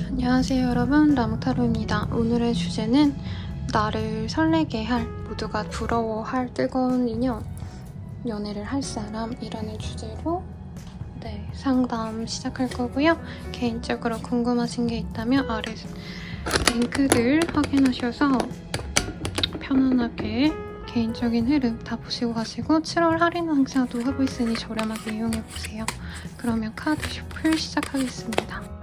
안녕하세요 여러분, 라무타로입니다. 오늘의 주제는 나를 설레게 할, 모두가 부러워할 뜨거운 인연, 연애를 할 사람이라는 주제로 상담 시작할 거고요. 개인적으로 궁금하신 게 있다면 아래 링크들 확인하셔서 편안하게 개인적인 흐름 다 보시고 가시고 7월 할인 행사도 하고 있으니 저렴하게 이용해보세요. 그러면 카드 슈플 시작하겠습니다.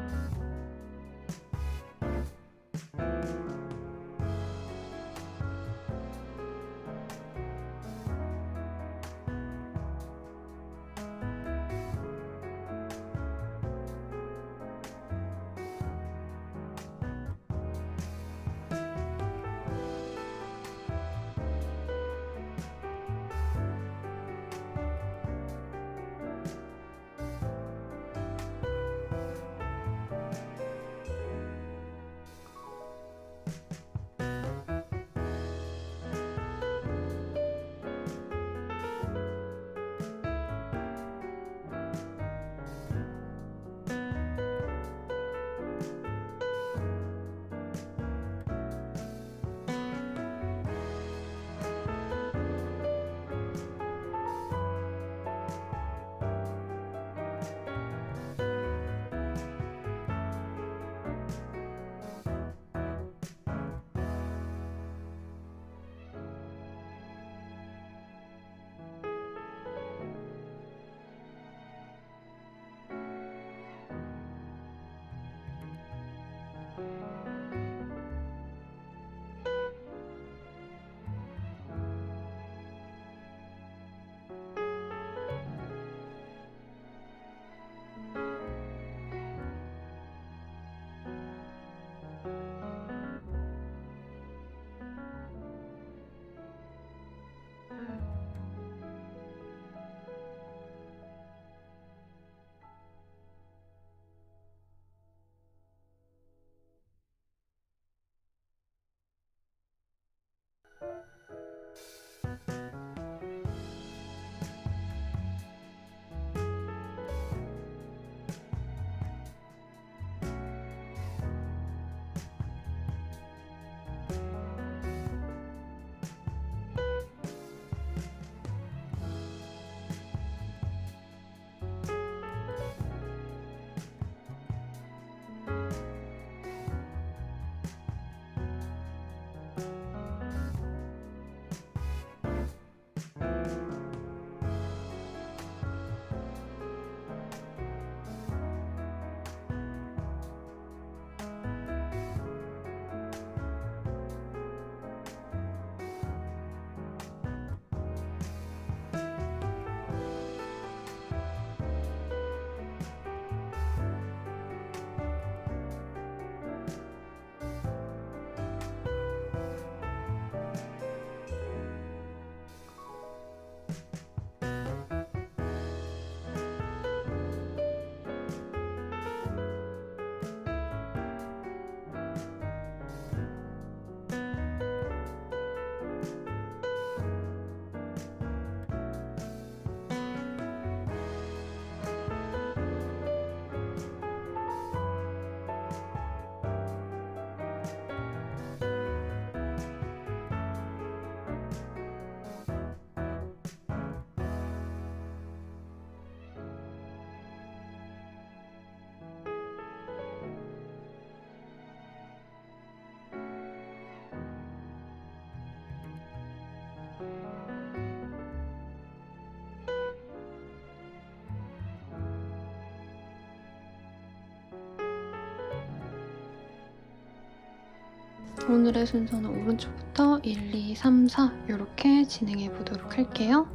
오늘의 순서는 오른쪽부터 1, 2, 3, 4 이렇게 진행해 보도록 할게요.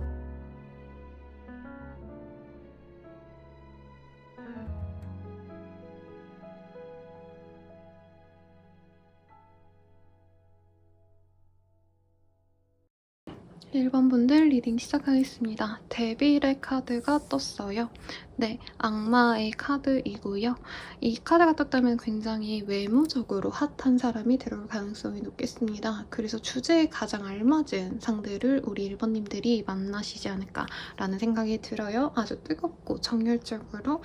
1번 분들 리딩 시작하겠습니다. 데빌의 카드가 떴어요. 네, 악마의 카드이고요. 이 카드가 떴다면 굉장히 외모적으로 핫한 사람이 들어올 가능성이 높겠습니다. 그래서 주제에 가장 알맞은 상대를 우리 1번님들이 만나시지 않을까라는 생각이 들어요. 아주 뜨겁고 정열적으로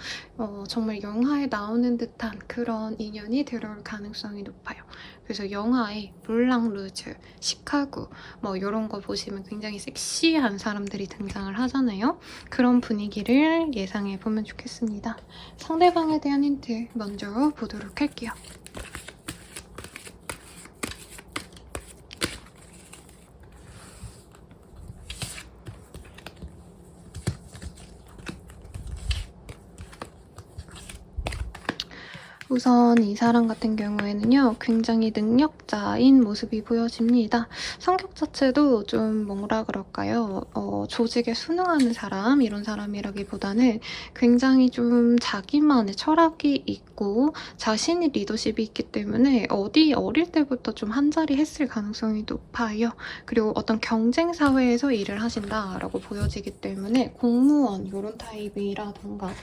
정말 영화에 나오는 듯한 그런 인연이 들어올 가능성이 높아요. 그래서 영화에 물랑 루즈, 시카고 뭐 이런 거 보시면 굉장히 섹시한 사람들이 등장을 하잖아요. 그런 분위기를 예상해 보면 좋겠습니다. 상대방에 대한 힌트 먼저 보도록 할게요. 우선 이 사람 같은 경우에는요, 굉장히 능력자인 모습이 보여집니다. 성격 자체도 좀 뭐라 그럴까요? 조직에 순응하는 사람, 이런 사람이라기보다는 굉장히 좀 자기만의 철학이 있고 자신이 리더십이 있기 때문에 어릴 때부터 좀 한자리 했을 가능성이 높아요. 그리고 어떤 경쟁 사회에서 일을 하신다라고 보여지기 때문에 공무원 이런 타입이라던가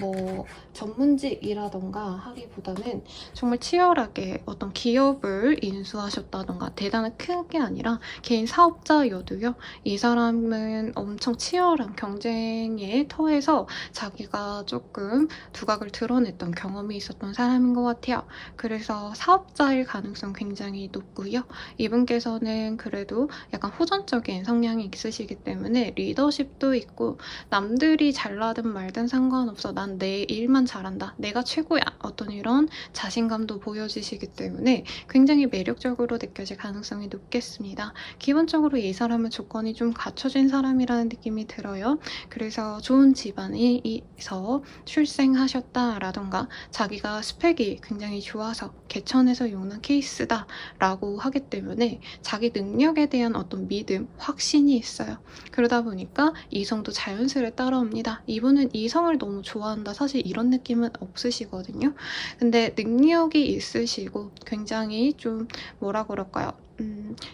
뭐 전문직이라던가 하기보다는 정말 치열하게 어떤 기업을 인수하셨다던가 대단한 큰 게 아니라 개인 사업자여도요. 이 사람은 엄청 치열한 경쟁의 터에서 자기가 조금 두각을 드러냈던 경험이 있었던 사람인 것 같아요. 그래서 사업자일 가능성 굉장히 높고요. 이분께서는 그래도 약간 호전적인 성향이 있으시기 때문에 리더십도 있고 남들이 잘나든 말든 상관없어. 난 내 일만 잘한다. 내가 최고야. 어떤 이런 자신감도 보여주시기 때문에 굉장히 매력적으로 느껴질 가능성이 높겠습니다. 기본적으로 이 사람은 조건이 좀 갖춰진 사람이라는 느낌이 들어요. 그래서 좋은 집안에서 출생하셨다라던가 자기가 스펙이 굉장히 좋아서 개천에서 용난 케이스다 라고 하기 때문에 자기 능력에 대한 어떤 믿음, 확신이 있어요. 그러다 보니까 이성도 자연스레 따라옵니다. 이분은 이성을 너무 좋아한다. 사실 이런 느낌은 없으시거든요. 근데 능력이 있으시고 굉장히 좀 뭐라 그럴까요?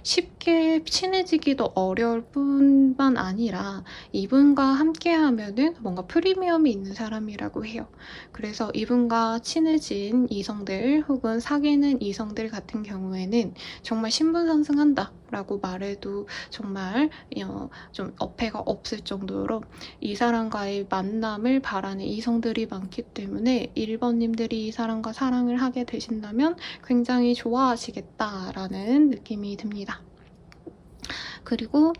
쉽게 친해지기도 어려울 뿐만 아니라 이분과 함께 하면은 뭔가 프리미엄이 있는 사람이라고 해요. 그래서 이분과 친해진 이성들 혹은 사귀는 이성들 같은 경우에는 정말 신분상승한다 라고 말해도 정말 좀 어폐가 없을 정도로 이 사람과의 만남을 바라는 이성들이 많기 때문에 1번님들이 이 사람과 사랑을 하게 되신다면 굉장히 좋아하시겠다라는 느낌이 듭니다. 그리고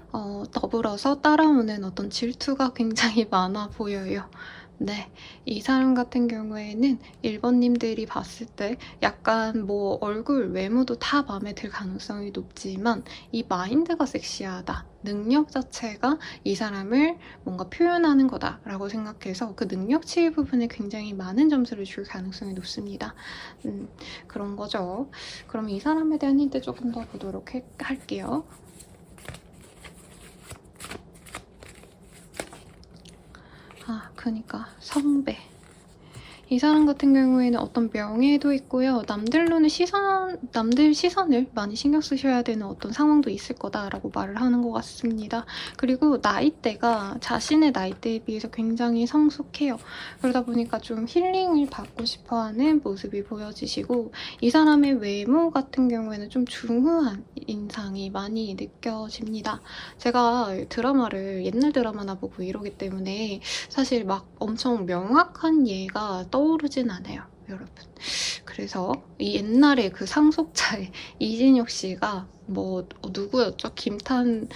더불어서 따라오는 어떤 질투가 굉장히 많아 보여요. 네, 이 사람 같은 경우에는 1번님들이 봤을 때 약간 뭐 얼굴, 외모도 다 마음에 들 가능성이 높지만 이 마인드가 섹시하다. 능력 자체가 이 사람을 뭔가 표현하는 거다라고 생각해서 그 능력치 부분에 굉장히 많은 점수를 줄 가능성이 높습니다. 그런 거죠. 그럼 이 사람에 대한 힌트 조금 더 보도록 할게요. 그니까 성배. 이 사람 같은 경우에는 어떤 명예도 있고요. 남들 시선을 많이 신경 쓰셔야 되는 어떤 상황도 있을 거다라고 말을 하는 것 같습니다. 그리고 나이대가 자신의 나이대에 비해서 굉장히 성숙해요. 그러다 보니까 좀 힐링을 받고 싶어하는 모습이 보여지시고 이 사람의 외모 같은 경우에는 좀 중후한 인상이 많이 느껴집니다. 제가 옛날 드라마나 보고 이러기 때문에 사실 막 엄청 명확한 예가 떠오르진 않아요, 여러분. 그래서 이 옛날에 그 상속자의 이진혁 씨가 누구였죠? 김탄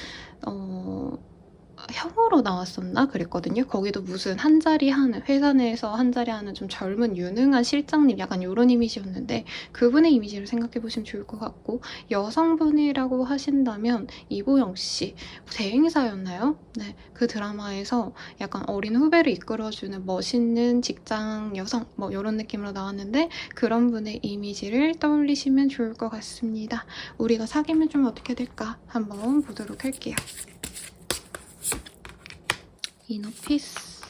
형으로 나왔었나 그랬거든요. 거기도 무슨 회사 내에서 한 자리 하는 좀 젊은 유능한 실장님 약간 이런 이미지였는데 그분의 이미지를 생각해 보시면 좋을 것 같고 여성분이라고 하신다면 이보영 씨 대행사였나요? 네, 그 드라마에서 약간 어린 후배를 이끌어주는 멋있는 직장 여성 이런 느낌으로 나왔는데 그런 분의 이미지를 떠올리시면 좋을 것 같습니다. 우리가 사귀면 좀 어떻게 될까 한번 보도록 할게요. 이너피스.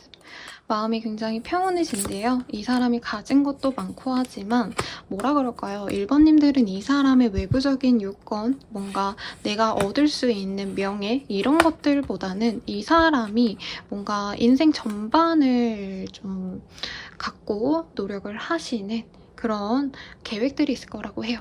마음이 굉장히 평온해진대요. 이 사람이 가진 것도 많고 하지만 뭐라 그럴까요? 1번님들은 이 사람의 외부적인 요건, 뭔가 내가 얻을 수 있는 명예 이런 것들보다는 이 사람이 뭔가 인생 전반을 좀 갖고 노력을 하시는 그런 계획들이 있을 거라고 해요.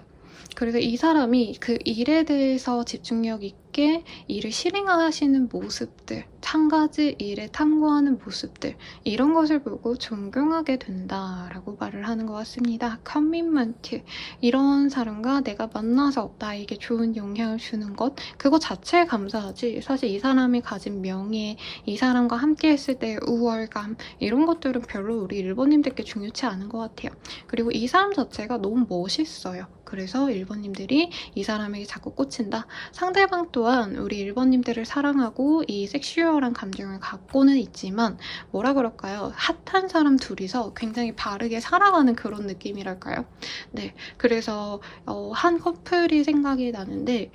그래서 이 사람이 그 일에 대해서 집중력 있게 일을 실행하시는 모습들, 한 가지 일에 탐구하는 모습들, 이런 것을 보고 존경하게 된다라고 말을 하는 것 같습니다. 커미먼트, 이런 사람과 내가 만나서 나에게 좋은 영향을 주는 것, 그거 자체에 감사하지 사실 이 사람이 가진 명예, 이 사람과 함께 했을 때의 우월감, 이런 것들은 별로 우리 일본님들께 중요치 않은 것 같아요. 그리고 이 사람 자체가 너무 멋있어요. 그래서 1번님들이 이 사람에게 자꾸 꽂힌다. 상대방 또한 우리 1번님들을 사랑하고 이 섹슈얼한 감정을 갖고는 있지만 뭐라 그럴까요? 핫한 사람 둘이서 굉장히 바르게 살아가는 그런 느낌이랄까요? 네, 그래서 한 커플이 생각이 나는데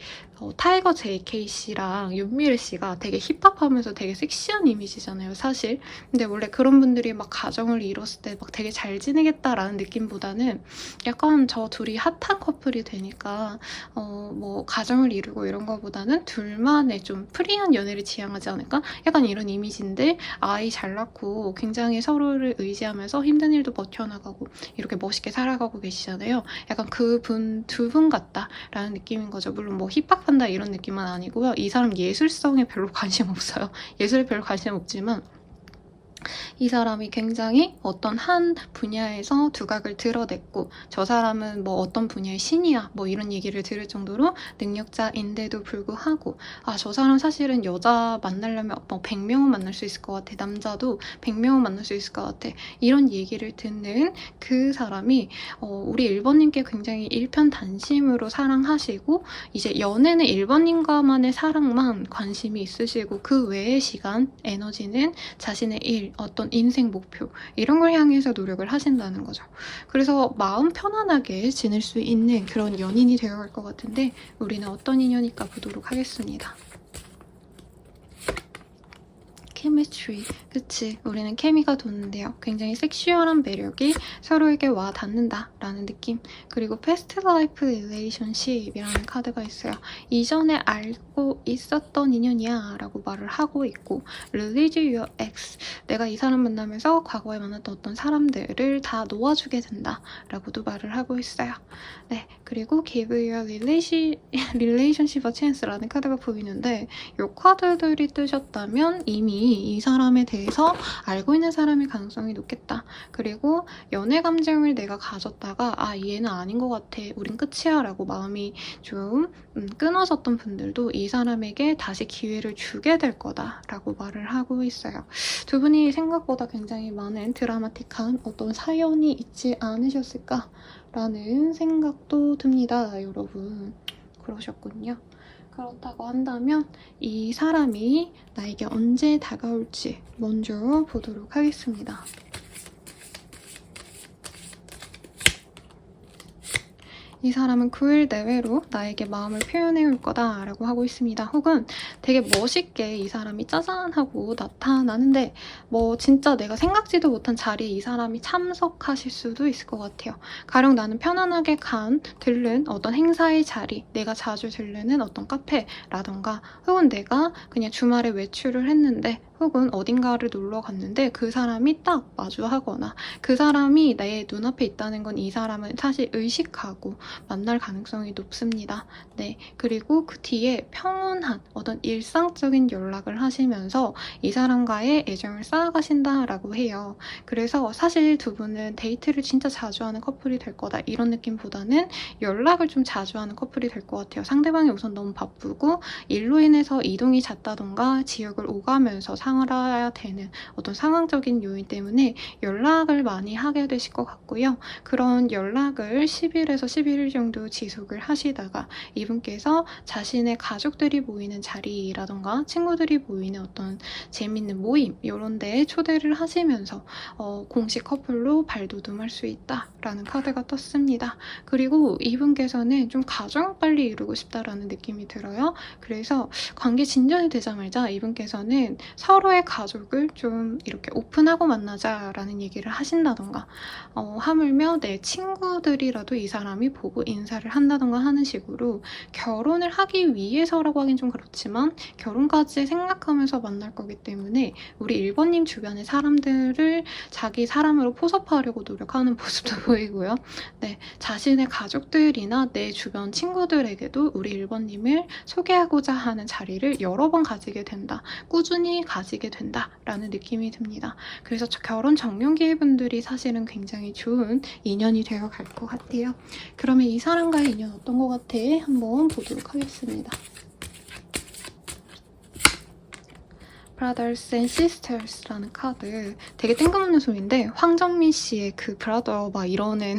타이거 JK씨랑 윤미래 씨가 되게 힙합하면서 되게 섹시한 이미지잖아요, 사실. 근데 원래 그런 분들이 막 가정을 이뤘을 때 막 되게 잘 지내겠다라는 느낌보다는 약간 저 둘이 핫한 커플이 되니까 뭐 가정을 이루고 이런 거보다는 둘만의 좀 프리한 연애를 지향하지 않을까? 약간 이런 이미지인데 아이 잘 낳고 굉장히 서로를 의지하면서 힘든 일도 버텨나가고 이렇게 멋있게 살아가고 계시잖아요. 약간 그분 두 분 같다라는 느낌인 거죠. 물론 뭐 힙합한다 이런 느낌은 아니고요. 이 사람 예술성에 별로 관심 없어요. 예술에 별로 관심 없지만 이 사람이 굉장히 어떤 한 분야에서 두각을 드러냈고 저 사람은 뭐 어떤 분야의 신이야 뭐 이런 얘기를 들을 정도로 능력자인데도 불구하고 아, 저 사람 사실은 여자 만나려면 뭐 100명은 만날 수 있을 것 같아. 남자도 100명은 만날 수 있을 것 같아. 이런 얘기를 듣는 그 사람이 우리 1번님께 굉장히 일편단심으로 사랑하시고 이제 연애는 1번님과만의 사랑만 관심이 있으시고 그 외의 시간, 에너지는 자신의 일, 어떤 인생 목표 이런 걸 향해서 노력을 하신다는 거죠. 그래서 마음 편안하게 지낼 수 있는 그런 연인이 되어갈 것 같은데 우리는 어떤 인연일까 보도록 하겠습니다. 케미스트리, 그치, 우리는 케미가 돋는데요. 굉장히 섹슈얼한 매력이 서로에게 와 닿는다 라는 느낌. 그리고 패스트 라이프 릴레이션십이라는 카드가 있어요. 이전에 알고 있었던 인연이야 라고 말을 하고 있고 Release your ex, 내가 이 사람 만나면서 과거에 만났던 어떤 사람들을 다 놓아주게 된다 라고도 말을 하고 있어요. 네, 그리고 Give your relationship a chance라는 카드가 보이는데 이 카드들이 뜨셨다면 이미 이 사람에 대해서 알고 있는 사람일 가능성이 높겠다. 그리고 연애 감정을 내가 가졌다가 아, 얘는 아닌 것 같아, 우린 끝이야 라고 마음이 좀 끊어졌던 분들도 이 사람에게 다시 기회를 주게 될 거다 라고 말을 하고 있어요. 두 분이 생각보다 굉장히 많은 드라마틱한 어떤 사연이 있지 않으셨을까 라는 생각도 듭니다, 여러분. 그러셨군요. 그렇다고 한다면 이 사람이 나에게 언제 다가올지 먼저 보도록 하겠습니다. 이 사람은 9일 내외로 나에게 마음을 표현해 올 거다라고 하고 있습니다. 혹은 되게 멋있게 이 사람이 짜잔하고 나타나는데 뭐 진짜 내가 생각지도 못한 자리에 이 사람이 참석하실 수도 있을 것 같아요. 가령 나는 편안하게 들른 어떤 행사의 자리, 내가 자주 들르는 어떤 카페라던가 혹은 내가 그냥 주말에 외출을 했는데 혹은 어딘가를 놀러 갔는데 그 사람이 딱 마주하거나 그 사람이 내 눈앞에 있다는 건 이 사람은 사실 의식하고 만날 가능성이 높습니다. 네, 그리고 그 뒤에 평온한 어떤 일상적인 연락을 하시면서 이 사람과의 애정을 쌓아가신다라고 해요. 그래서 사실 두 분은 데이트를 진짜 자주 하는 커플이 될 거다 이런 느낌보다는 연락을 좀 자주 하는 커플이 될 것 같아요. 상대방이 우선 너무 바쁘고 일로 인해서 이동이 잦다던가 지역을 오가면서 살아야 되는 어떤 상황적인 요인 때문에 연락을 많이 하게 되실 것 같고요. 그런 연락을 10일에서 11일 정도 지속을 하시다가 이분께서 자신의 가족들이 모이는 자리라던가 친구들이 모이는 어떤 재밌는 모임 이런 데에 초대를 하시면서 공식 커플로 발돋움할 수 있다라는 카드가 떴습니다. 그리고 이분께서는 좀 가정을 빨리 이루고 싶다라는 느낌이 들어요. 그래서 관계 진전이 되자마자 이분께서는 서로의 가족을 좀 이렇게 오픈하고 만나자라는 얘기를 하신다던가, 하물며 내 친구들이라도 이 사람이 보고 인사를 한다던가 하는 식으로 결혼을 하기 위해서라고 하긴 좀 그렇지만 결혼까지 생각하면서 만날 거기 때문에 우리 1번님 주변의 사람들을 자기 사람으로 포섭하려고 노력하는 모습도 보이고요. 네, 자신의 가족들이나 내 주변 친구들에게도 우리 1번님을 소개하고자 하는 자리를 여러 번 가지게 된다. 꾸준히 가지게 된다라는 느낌이 듭니다. 그래서 결혼 정년기의 분들이 사실은 굉장히 좋은 인연이 되어 갈 것 같아요. 그러면 이 사람과의 인연 어떤 것 같아? 한번 보도록 하겠습니다. Brothers and Sisters라는 카드, 되게 뜬금없는 소리인데 황정민 씨의 그 브라더 막 이러는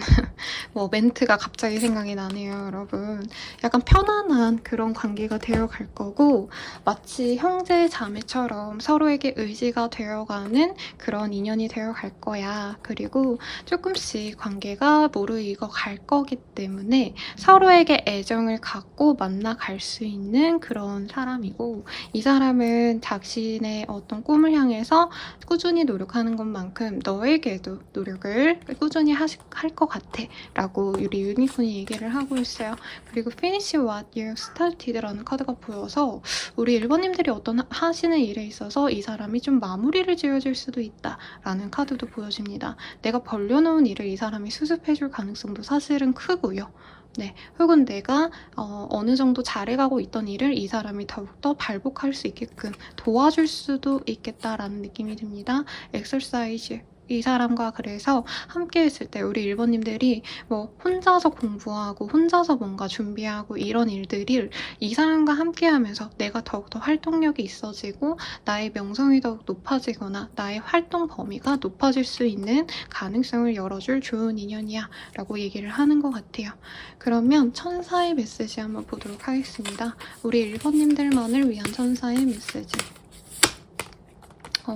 뭐 멘트가 갑자기 생각이 나네요, 여러분. 약간 편안한 그런 관계가 되어 갈 거고, 마치 형제 자매처럼 서로에게 의지가 되어가는 그런 인연이 되어 갈 거야. 그리고 조금씩 관계가 무르익어 갈 거기 때문에 서로에게 애정을 갖고 만나갈 수 있는 그런 사람이고, 이 사람은 자신의 어떤 꿈을 향해서 꾸준히 노력하는 것만큼 너에게도 노력을 꾸준히 할 것 같아 라고 우리 유니콘이 얘기를 하고 있어요. 그리고 Finish what you started 라는 카드가 보여서 우리 1번님들이 어떤 하시는 일에 있어서 이 사람이 좀 마무리를 지어줄 수도 있다 라는 카드도 보여집니다. 내가 벌려놓은 일을 이 사람이 수습해줄 가능성도 사실은 크고요. 네, 혹은 내가 어느 정도 잘해가고 있던 일을 이 사람이 더욱더 발복할 수 있게끔 도와줄 수도 있겠다라는 느낌이 듭니다. 엑서사이즈. 이 사람과 그래서 함께 했을 때 우리 1번님들이 뭐 혼자서 공부하고 혼자서 뭔가 준비하고 이런 일들을 이 사람과 함께 하면서 내가 더욱더 활동력이 있어지고 나의 명성이 더욱 높아지거나 나의 활동 범위가 높아질 수 있는 가능성을 열어줄 좋은 인연이야 라고 얘기를 하는 것 같아요. 그러면 천사의 메시지 한번 보도록 하겠습니다. 우리 1번님들만을 위한 천사의 메시지.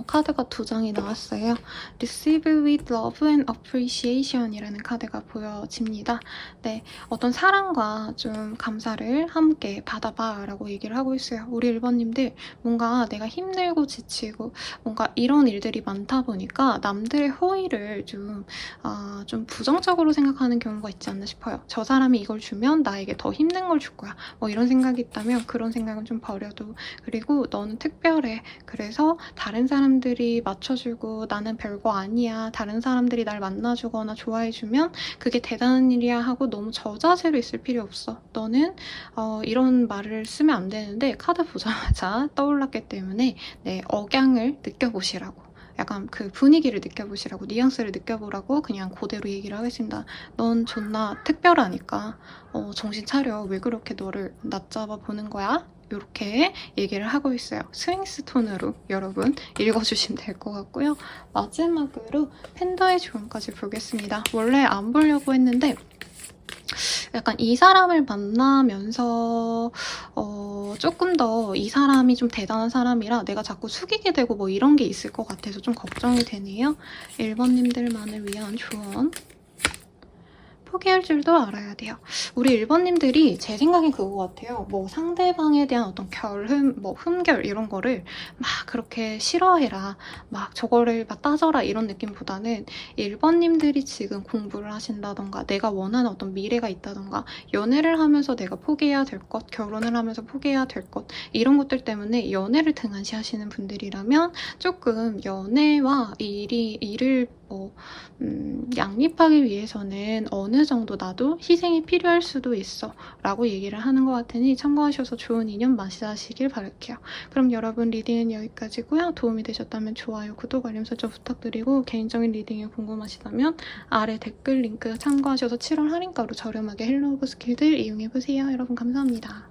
카드가 2장이 나왔어요. Receive with love and appreciation 이라는 카드가 보여집니다. 네, 어떤 사랑과 좀 감사를 함께 받아봐 라고 얘기를 하고 있어요. 우리 1번님들 뭔가 내가 힘들고 지치고 뭔가 이런 일들이 많다 보니까 남들의 호의를 좀 부정적으로 생각하는 경우가 있지 않나 싶어요. 저 사람이 이걸 주면 나에게 더 힘든 걸 줄 거야. 뭐 이런 생각이 있다면 그런 생각은 좀 버려도, 그리고 너는 특별해. 그래서 다른 사람들이 맞춰주고 나는 별거 아니야. 다른 사람들이 날 만나주거나 좋아해주면 그게 대단한 일이야 하고 너무 저자세로 있을 필요 없어. 너는 이런 말을 쓰면 안 되는데 카드 보자마자 떠올랐기 때문에 네, 억양을 느껴보시라고. 약간 그 분위기를 느껴보시라고, 뉘앙스를 느껴보라고 그냥 그대로 얘기를 하겠습니다. 넌 존나 특별하니까 정신 차려. 왜 그렇게 너를 낮잡아 보는 거야? 이렇게 얘기를 하고 있어요. 스윙스 톤으로 여러분 읽어주시면 될 것 같고요. 마지막으로 팬더의 조언까지 보겠습니다. 원래 안 보려고 했는데 약간 이 사람을 만나면서 조금 더 이 사람이 좀 대단한 사람이라 내가 자꾸 숙이게 되고 뭐 이런 게 있을 것 같아서 좀 걱정이 되네요. 1번님들만을 위한 조언. 포기할 줄도 알아야 돼요. 우리 1번님들이 제 생각엔 그거 같아요. 뭐 상대방에 대한 어떤 흠결 이런 거를 막 그렇게 싫어해라, 막 저거를 막 따져라 이런 느낌보다는 1번님들이 지금 공부를 하신다던가 내가 원하는 어떤 미래가 있다던가 연애를 하면서 내가 포기해야 될 것, 결혼을 하면서 포기해야 될 것, 이런 것들 때문에 연애를 등한시하시는 분들이라면 조금 연애와 일을 양립하기 위해서는 어느 정도 나도 희생이 필요할 수도 있어 라고 얘기를 하는 것 같으니 참고하셔서 좋은 인연 맞이하시길 바랄게요. 그럼 여러분 리딩은 여기까지고요. 도움이 되셨다면 좋아요, 구독, 알림 설정 부탁드리고 개인적인 리딩이 궁금하시다면 아래 댓글 링크 참고하셔서 7월 할인가로 저렴하게 헬로 오브 스킬들 이용해보세요. 여러분 감사합니다.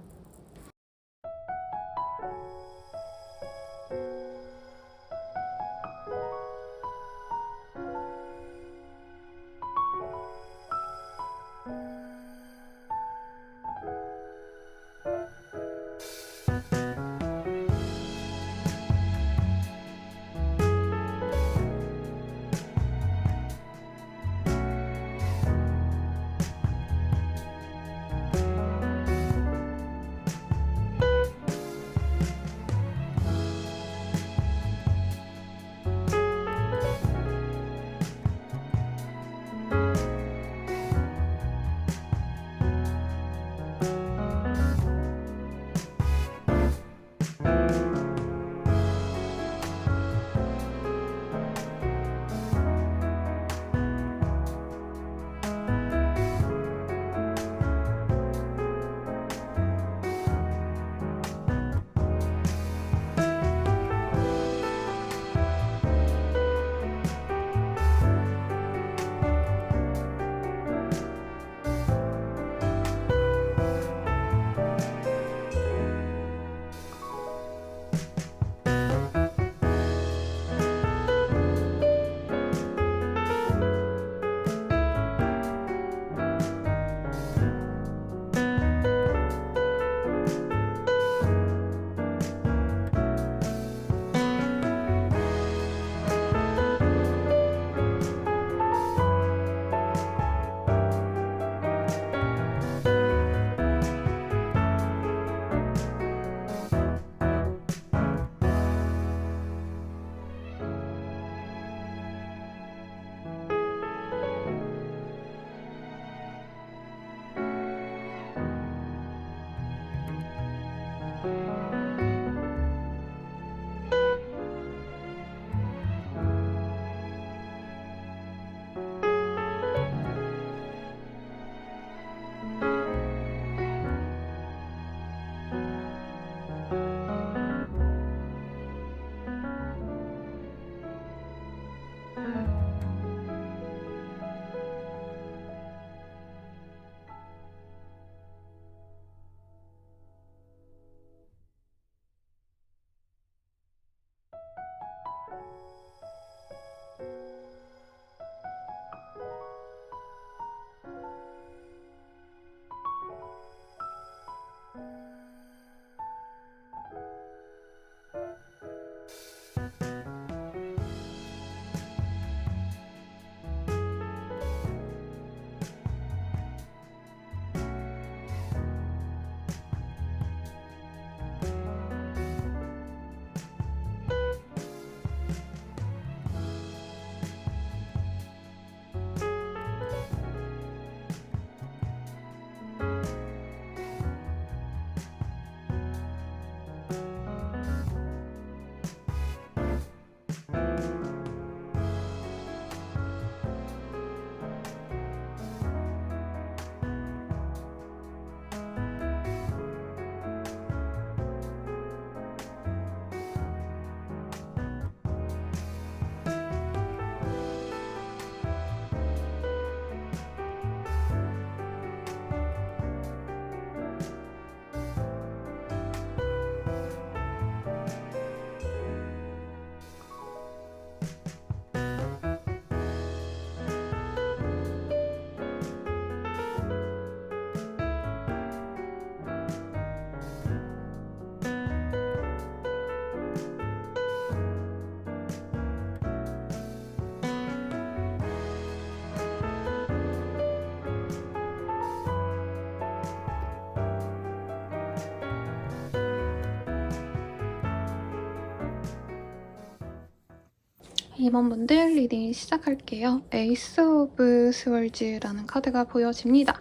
2번 분들 리딩 시작할게요. 에이스 오브 스월즈라는 카드가 보여집니다.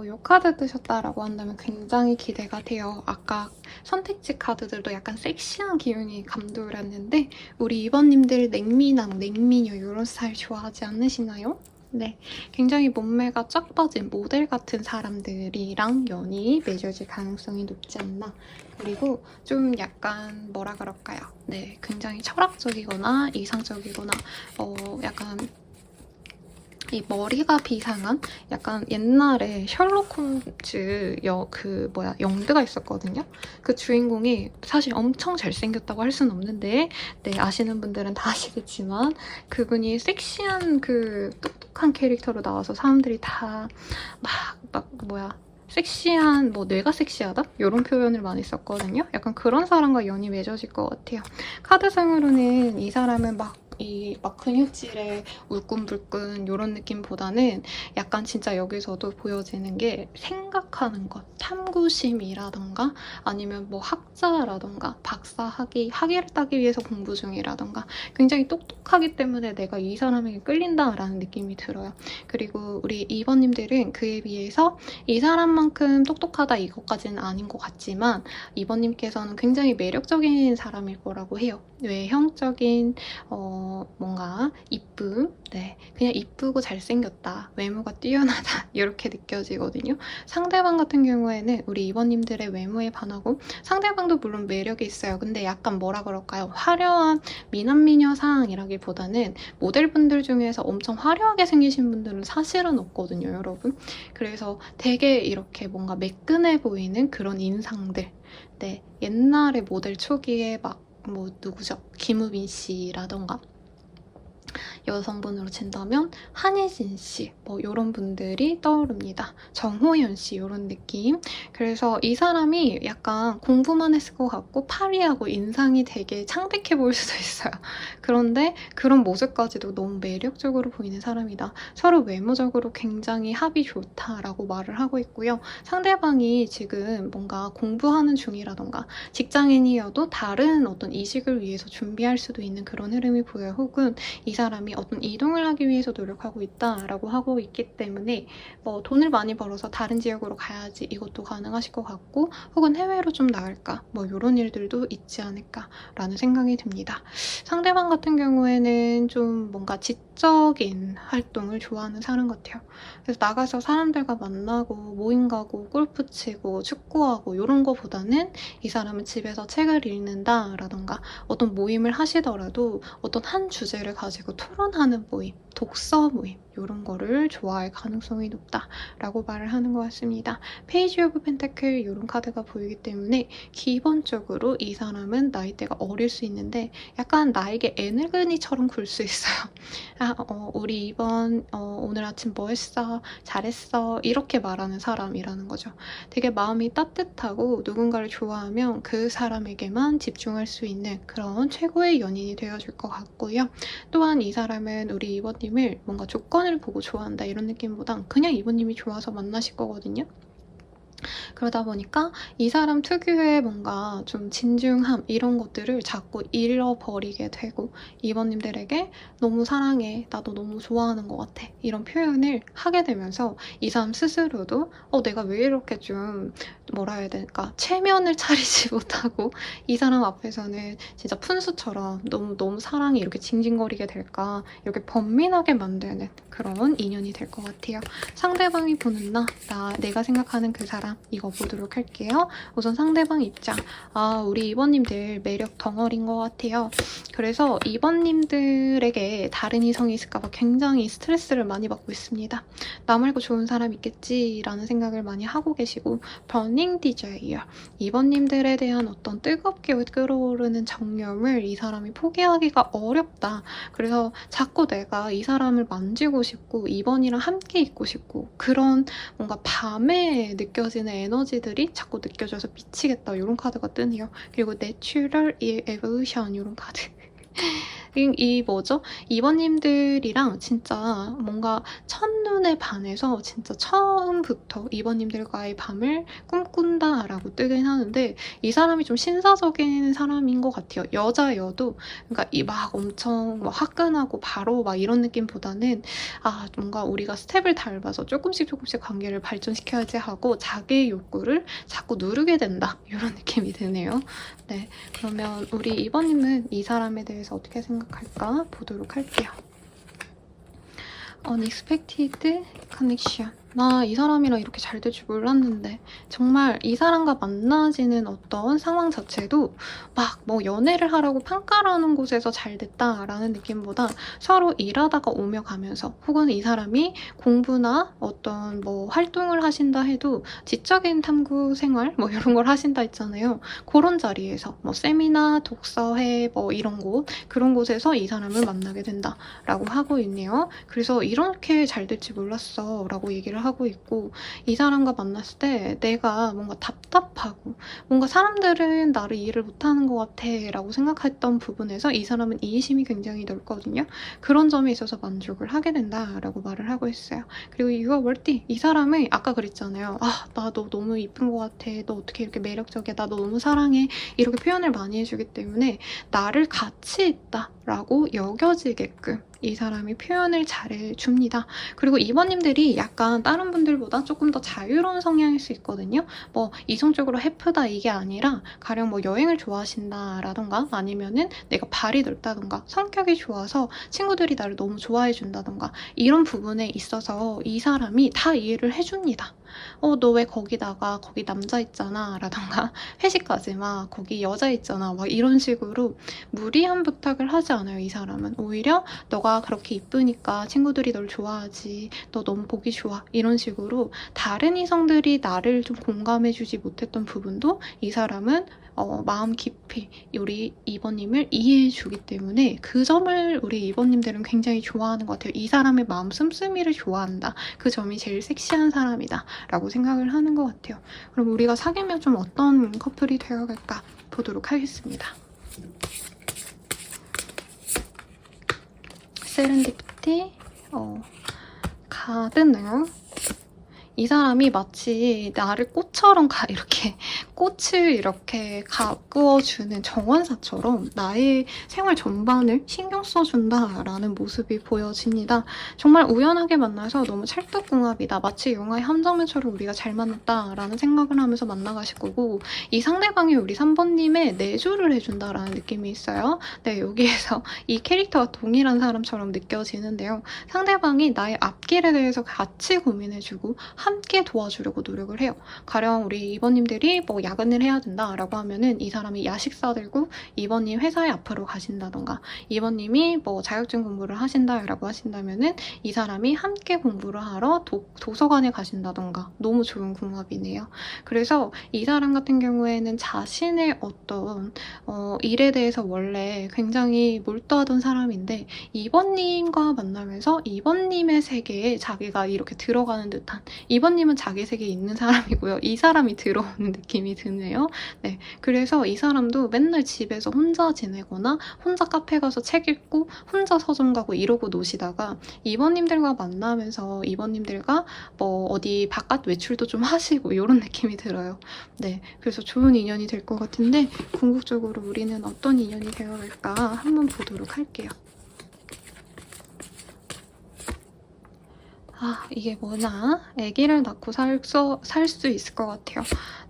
이 카드 뜨셨다라고 한다면 굉장히 기대가 돼요. 아까 선택지 카드들도 약간 섹시한 기운이 감돌았는데 우리 2번님들 냉미남, 냉미녀 이런 스타일 좋아하지 않으시나요? 네, 굉장히 몸매가 쫙 빠진 모델 같은 사람들이랑 연이 맺어질 가능성이 높지 않나. 그리고 좀 약간 뭐라 그럴까요? 네, 굉장히 철학적이거나 이상적이거나 약간 이 머리가 비상한 약간 옛날에 셜록 홈즈 영드가 있었거든요. 그 주인공이 사실 엄청 잘생겼다고 할 수는 없는데 네, 아시는 분들은 다 아시겠지만 그분이 섹시한 그 똑똑한 캐릭터로 나와서 사람들이 다 섹시한 뇌가 섹시하다? 이런 표현을 많이 썼거든요. 약간 그런 사람과 연이 맺어질 것 같아요. 카드상으로는 이 사람은 막 근육질에 울끈불끈 이런 느낌보다는 약간 진짜 여기서도 보여지는 게 생각하는 것, 탐구심이라던가 아니면 학자라던가 학위를 따기 위해서 공부 중이라던가 굉장히 똑똑하기 때문에 내가 이 사람에게 끌린다라는 느낌이 들어요. 그리고 우리 2번님들은 그에 비해서 이 사람만큼 똑똑하다 이것까지는 아닌 것 같지만 2번님께서는 굉장히 매력적인 사람일 거라고 해요. 외형적인 뭔가 이쁨, 네, 그냥 이쁘고 잘생겼다, 외모가 뛰어나다 이렇게 느껴지거든요. 상대방 같은 경우에는 우리 2번님들의 외모에 반하고 상대방도 물론 매력이 있어요. 근데 약간 뭐라 그럴까요? 화려한 미남미녀상이라기보다는 모델분들 중에서 엄청 화려하게 생기신 분들은 사실은 없거든요, 여러분. 그래서 되게 이렇게 뭔가 매끈해 보이는 그런 인상들. 네, 옛날에 모델 초기에 누구죠? 김우빈 씨라던가 여성분으로 친다면 한예진 씨 이런 분들이 떠오릅니다. 정호연 씨 이런 느낌. 그래서 이 사람이 약간 공부만 했을 것 같고 파리하고 인상이 되게 창백해 보일 수도 있어요. 그런데 그런 모습까지도 너무 매력적으로 보이는 사람이다. 서로 외모적으로 굉장히 합이 좋다라고 말을 하고 있고요. 상대방이 지금 뭔가 공부하는 중이라던가 직장인이어도 다른 어떤 이직을 위해서 준비할 수도 있는 그런 흐름이 보여요. 혹은 이 사람이 어떤 이동을 하기 위해서 노력하고 있다라고 하고 있기 때문에 돈을 많이 벌어서 다른 지역으로 가야지 이것도 가능하실 것 같고 혹은 해외로 좀 나갈까 이런 일들도 있지 않을까라는 생각이 듭니다. 상대방 같은 경우에는 좀 뭔가 지적인 활동을 좋아하는 사람 같아요. 그래서 나가서 사람들과 만나고 모임 가고 골프 치고 축구하고 이런 거보다는 이 사람은 집에서 책을 읽는다라던가 어떤 모임을 하시더라도 어떤 한 주제를 가지고 토론하는 모임, 독서 모임 이런 거를 좋아할 가능성이 높다라고 말을 하는 것 같습니다. 페이지 오브 펜타클 이런 카드가 보이기 때문에 기본적으로 이 사람은 나이대가 어릴 수 있는데 약간 나에게 애늙은이처럼 굴 수 있어요. 우리 이번 오늘 아침 뭐 했어? 잘했어? 이렇게 말하는 사람이라는 거죠. 되게 마음이 따뜻하고 누군가를 좋아하면 그 사람에게만 집중할 수 있는 그런 최고의 연인이 되어줄 것 같고요. 또한 이 사람은 우리 이번님을 뭔가 조건을 보고 좋아한다 이런 느낌보단 그냥 이번님이 좋아서 만나실 거거든요. 그러다 보니까 이 사람 특유의 뭔가 좀 진중함 이런 것들을 자꾸 잃어버리게 되고 이번님들에게 너무 사랑해, 나도 너무 좋아하는 것 같아 이런 표현을 하게 되면서 이 사람 스스로도 내가 왜 이렇게 좀 뭐라 해야 될까 체면을 차리지 못하고 이 사람 앞에서는 진짜 푼수처럼 너무 사랑이 이렇게 징징거리게 될까 이렇게 번민하게 만드는 그런 인연이 될 것 같아요. 상대방이 보는 내가 생각하는 그 사람 이거 보도록 할게요. 우선 상대방 입장. 우리 2번님들 매력 덩어리인 것 같아요. 그래서 2번님들에게 다른 이성이 있을까봐 굉장히 스트레스를 많이 받고 있습니다. 나 말고 좋은 사람 있겠지라는 생각을 많이 하고 계시고 버닝 디자이어 2번님들에 대한 어떤 뜨겁게 끓어오르는 정념을 이 사람이 포기하기가 어렵다. 그래서 자꾸 내가 이 사람을 만지고 싶고 2번이랑 함께 있고 싶고 그런 뭔가 밤에 느껴지는 에너지들이 자꾸 느껴져서 미치겠다 이런 카드가 뜨네요. 그리고 Natural Evolution 이런 카드 이 뭐죠? 이번님들이랑 진짜 뭔가 첫눈에 반해서 진짜 처음부터 이번님들과의 밤을 꿈꾼다라고 뜨긴 하는데 이 사람이 좀 신사적인 사람인 것 같아요. 여자여도 그러니까 이 막 엄청 막 화끈하고 바로 막 이런 느낌보다는 뭔가 우리가 스텝을 밟아서 조금씩 관계를 발전시켜야지 하고 자기의 욕구를 자꾸 누르게 된다 이런 느낌이 드네요. 네, 그러면 우리 이번님은 이 사람에 대해서 어떻게 생각할까 보도록 할게요. Unexpected connection. 나 이 사람이랑 이렇게 잘 될 줄 몰랐는데 정말 이 사람과 만나지는 어떤 상황 자체도 막 뭐 연애를 하라고 판가라는 곳에서 잘 됐다라는 느낌보다 서로 일하다가 오며 가면서 혹은 이 사람이 공부나 어떤 뭐 활동을 하신다 해도 지적인 탐구 생활 뭐 이런 걸 하신다 했잖아요. 그런 자리에서 뭐 세미나, 독서회 뭐 이런 곳 그런 곳에서 이 사람을 만나게 된다라고 하고 있네요. 그래서 이렇게 잘 될지 몰랐어 라고 얘기를 하고 있고 이 사람과 만났을 때 내가 뭔가 답답하고 뭔가 사람들은 나를 이해를 못하는 것 같아 라고 생각했던 부분에서 이 사람은 이해심이 굉장히 넓거든요. 그런 점에 있어서 만족을 하게 된다라고 말을 하고 있어요. 그리고 유아 월띠 이 사람은 아까 그랬잖아요. 나 너 너무 이쁜 것 같아. 너 어떻게 이렇게 매력적이야. 나 너 너무 사랑해. 이렇게 표현을 많이 해주기 때문에 나를 가치 있다 라고 여겨지게끔 이 사람이 표현을 잘해줍니다. 그리고 이번님들이 약간 다른 분들보다 조금 더 자유로운 성향일 수 있거든요. 뭐 이성적으로 해프다 이게 아니라 가령 뭐 여행을 좋아하신다라던가 아니면은 내가 발이 넓다던가 성격이 좋아서 친구들이 나를 너무 좋아해 준다던가 이런 부분에 있어서 이 사람이 다 이해를 해줍니다. 너 왜 거기다가 거기 남자 있잖아 라던가 회식 가지 마 거기 여자 있잖아 막 이런 식으로 무리한 부탁을 하지 않아요. 이 사람은 오히려 너가 그렇게 이쁘니까 친구들이 널 좋아하지 너 너무 보기 좋아 이런 식으로 다른 이성들이 나를 좀 공감해주지 못했던 부분도 이 사람은 마음 깊이 우리 이번님을 이해해주기 때문에 그 점을 우리 이번님들은 굉장히 좋아하는 것 같아요. 이 사람의 마음 씀씀이를 좋아한다. 그 점이 제일 섹시한 사람이다 라고 생각을 하는 것 같아요. 그럼 우리가 사귀면 좀 어떤 커플이 되어갈까 보도록 하겠습니다. 세렌디피티 가드너 이 사람이 마치 나를 꽃처럼 이렇게 꽃을 이렇게 가꾸어주는 정원사처럼 나의 생활 전반을 신경 써준다라는 모습이 보여집니다. 정말 우연하게 만나서 너무 찰떡궁합이다. 마치 영화의 한 장면처럼 우리가 잘 만났다라는 생각을 하면서 만나가실 거고 이 상대방이 우리 3번님의 내조를 해준다라는 느낌이 있어요. 네, 여기에서 이 캐릭터와 동일한 사람처럼 느껴지는데요. 상대방이 나의 앞길에 대해서 같이 고민해주고 함께 도와주려고 노력을 해요. 가령 우리 이번님들이 뭐 야근을 해야 된다라고 하면은 이 사람이 야식사 들고 이번님 회사에 앞으로 가신다던가 이번님이 뭐 자격증 공부를 하신다라고 하신다면은 이 사람이 함께 공부를 하러 도서관에 가신다던가 너무 좋은 궁합이네요. 그래서 이 사람 같은 경우에는 자신의 어떤 일에 대해서 원래 굉장히 몰두하던 사람인데 이번님과 만나면서 이번님의 세계에 자기가 이렇게 들어가는 듯한 이번님은 자기 세계에 있는 사람이고요. 이 사람이 들어오는 느낌이 드네요. 네, 그래서 이 사람도 맨날 집에서 혼자 지내거나 혼자 카페 가서 책 읽고 혼자 서점 가고 이러고 노시다가 이번님들과 만나면서 이번님들과 뭐 어디 바깥 외출도 좀 하시고 이런 느낌이 들어요. 네, 그래서 좋은 인연이 될 것 같은데 궁극적으로 우리는 어떤 인연이 되어갈까 한번 보도록 할게요. 이게 뭐냐? 아기를 낳고 살 수 있을 것 같아요.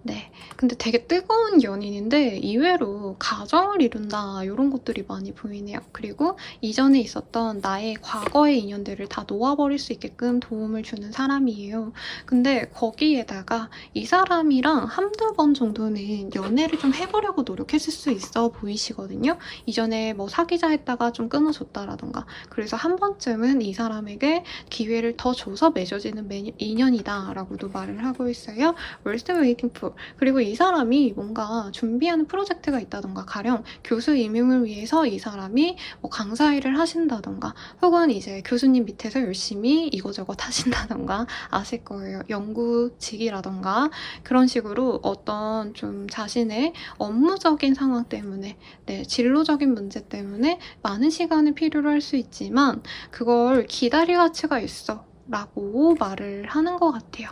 네, 근데 되게 뜨거운 연인인데 의외로 가정을 이룬다 이런 것들이 많이 보이네요. 그리고 이전에 있었던 나의 과거의 인연들을 다 놓아버릴 수 있게끔 도움을 주는 사람이에요. 근데 거기에다가 이 사람이랑 한두 번 정도는 연애를 좀 해보려고 노력했을 수 있어 보이시거든요. 이전에 뭐 사귀자 했다가 좀 끊어졌다라던가 그래서 한 번쯤은 이 사람에게 기회를 더 줘서 맺어지는 인연이다 라고도 말을 하고 있어요. We're still waiting for 그리고 이 사람이 뭔가 준비하는 프로젝트가 있다던가, 가령 교수 임용을 위해서 이 사람이 뭐 강사 일을 하신다던가, 혹은 이제 교수님 밑에서 열심히 이거저것 하신다던가, 아실 거예요. 연구직이라던가 그런 식으로 어떤 좀 자신의 업무적인 상황 때문에, 진로적인 문제 때문에 많은 시간을 필요로 할 수 있지만 그걸 기다릴 가치가 있어 라고 말을 하는 것 같아요.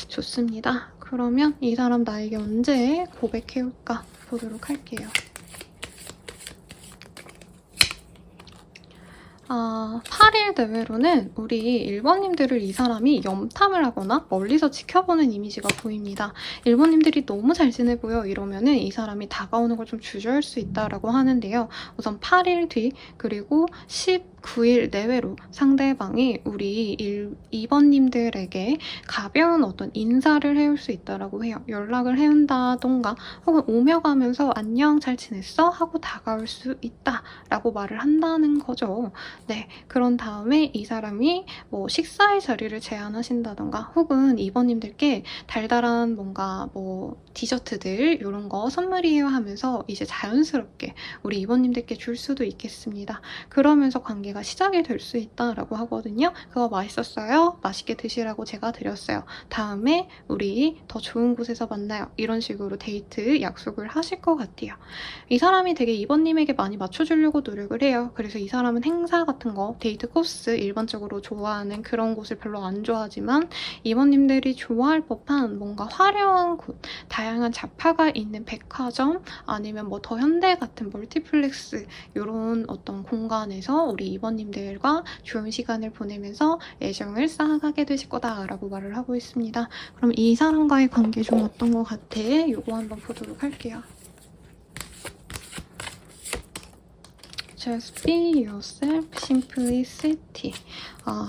좋습니다. 그러면 이 사람 나에게 언제 고백해올까 보도록 할게요. 8일 내외로는 우리 1번님들을 이 사람이 염탐을 하거나 멀리서 지켜보는 이미지가 보입니다. 1번님들이 너무 잘 지내 보여 이러면은 이 사람이 다가오는 걸 좀 주저할 수 있다라고 하는데요. 우선 8일 뒤, 그리고 19일 내외로 상대방이 우리 2번님들에게 가벼운 어떤 인사를 해올 수 있다라고 해요. 연락을 해온다던가, 혹은 오며 가면서 안녕 잘 지냈어? 하고 다가올 수 있다라고 말을 한다는 거죠. 네, 그런 다음에 이 사람이 뭐 식사의 자리를 제안하신다던가, 혹은 2번님들께 달달한 뭔가 뭐 디저트들 이런 거 선물이에요 하면서 이제 자연스럽게 우리 2번님들께 줄 수도 있겠습니다. 그러면서 관계가 시작이 될 수 있다라고 하거든요. 그거 맛있었어요? 맛있게 드시라고 제가 드렸어요. 다음에 우리 더 좋은 곳에서 만나요. 이런 식으로 데이트 약속을 하실 것 같아요. 이 사람이 되게 2번님에게 많이 맞춰주려고 노력을 해요. 그래서 이 사람은 행사 같은 거, 데이트 코스 일반적으로 좋아하는 그런 곳을 별로 안 좋아하지만 2번님들이 좋아할 법한 뭔가 화려한 곳, 다양한 잡화가 있는 백화점, 아니면 뭐 더 현대 같은 멀티플렉스, 이런 어떤 공간에서 우리 2번님들과 좋은 시간을 보내면서 애정을 쌓아가게 되실 거다라고 말을 하고 있습니다. 그럼 이 사람과의 관계 좀 어떤 것 같아? 요거 한번 보도록 할게요. Just be yourself, simplicity.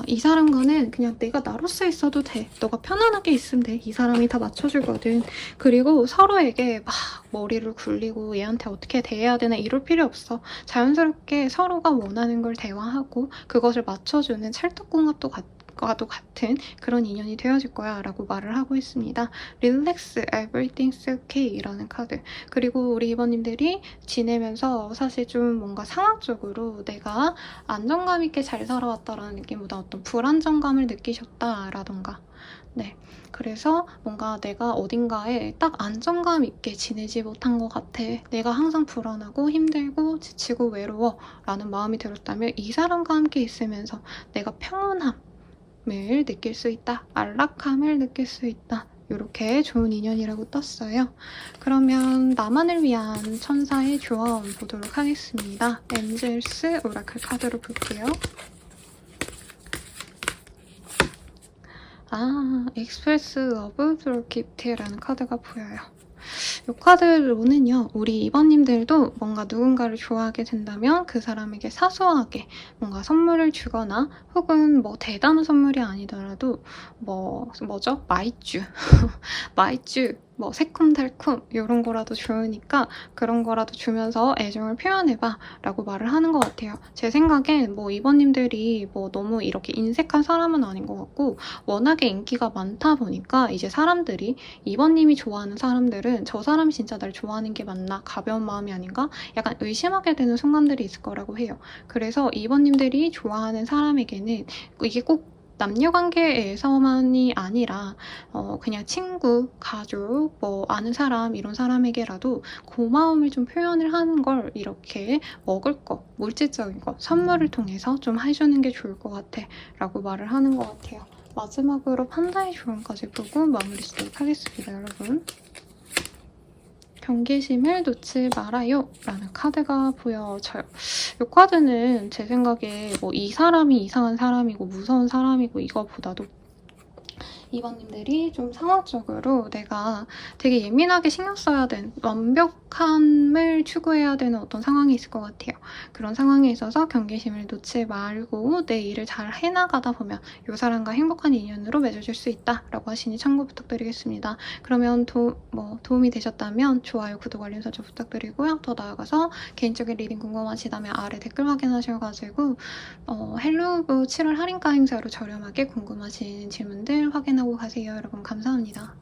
이 사람과는 그냥 내가 나로서 있어도 돼. 너가 편안하게 있으면 돼. 이 사람이 다 맞춰주거든. 그리고 서로에게 막 머리를 굴리고 얘한테 어떻게 대해야 되나 이럴 필요 없어. 자연스럽게 서로가 원하는 걸 대화하고 그것을 맞춰주는 찰떡궁합도 과도 같은 그런 인연이 되어질 거야 라고 말을 하고 있습니다. Relax, everything's okay 라는 카드. 그리고 우리 2번님들이 지내면서 사실 좀 뭔가 상황적으로 내가 안정감 있게 잘 살아왔다라는 느낌보다 어떤 불안정감을 느끼셨다라던가, 네, 그래서 뭔가 내가 어딘가에 딱 안정감 있게 지내지 못한 것 같아. 내가 항상 불안하고 힘들고 지치고 외로워 라는 마음이 들었다면 이 사람과 함께 있으면서 내가 평온함 을 느낄 수 있다. 안락함을 느낄 수 있다. 이렇게 좋은 인연이라고 떴어요. 그러면 나만을 위한 천사의 조언 보도록 하겠습니다. 엔젤스 오라클 카드로 볼게요. 익스프레스 러브 드로 기프트라는 카드가 보여요. 이 카드로는요, 우리 2번님들도 뭔가 누군가를 좋아하게 된다면 그 사람에게 사소하게 뭔가 선물을 주거나, 혹은 뭐 대단한 선물이 아니더라도 뭐죠? 마이쮸 마이쮸, 뭐 새콤달콤 이런 거라도 좋으니까 그런 거라도 주면서 애정을 표현해봐 라고 말을 하는 것 같아요. 제 생각엔 뭐 2번님들이 뭐 너무 이렇게 인색한 사람은 아닌 것 같고, 워낙에 인기가 많다 보니까 이제 사람들이 2번님이 좋아하는 사람들은 저 사람이 진짜 날 좋아하는 게 맞나? 가벼운 마음이 아닌가? 약간 의심하게 되는 순간들이 있을 거라고 해요. 그래서 2번님들이 좋아하는 사람에게는 이게 꼭 남녀 관계에서만이 아니라 그냥 친구, 가족, 뭐 아는 사람 이런 사람에게라도 고마움을 좀 표현을 하는 걸 이렇게 먹을 거, 물질적인 거, 선물을 통해서 좀 해주는 게 좋을 것 같아 라고 말을 하는 것 같아요. 마지막으로 판다의 조언까지 보고 마무리 짓도록 하겠습니다, 여러분. 경계심을 놓지 말아요 라는 카드가 보여져요. 이 카드는 제 생각에 뭐 이 사람이 이상한 사람이고 무서운 사람이고 이거보다도 2번님들이 좀 상황적으로 내가 되게 예민하게 신경 써야 되는, 완벽함을 추구해야 되는 어떤 상황이 있을 것 같아요. 그런 상황에 있어서 경계심을 놓지 말고 내 일을 잘 해나가다 보면 이 사람과 행복한 인연으로 맺어질 수 있다라고 하시니 참고 부탁드리겠습니다. 그러면 도움이 되셨다면 좋아요, 구독, 알림 설정 부탁드리고요. 더 나아가서 개인적인 리딩 궁금하시다면 아래 댓글 확인하셔가지고 헬로우브 7월 할인가 행사로 저렴하게 궁금하신 질문들 확인하고 가세요. 여러분 감사합니다.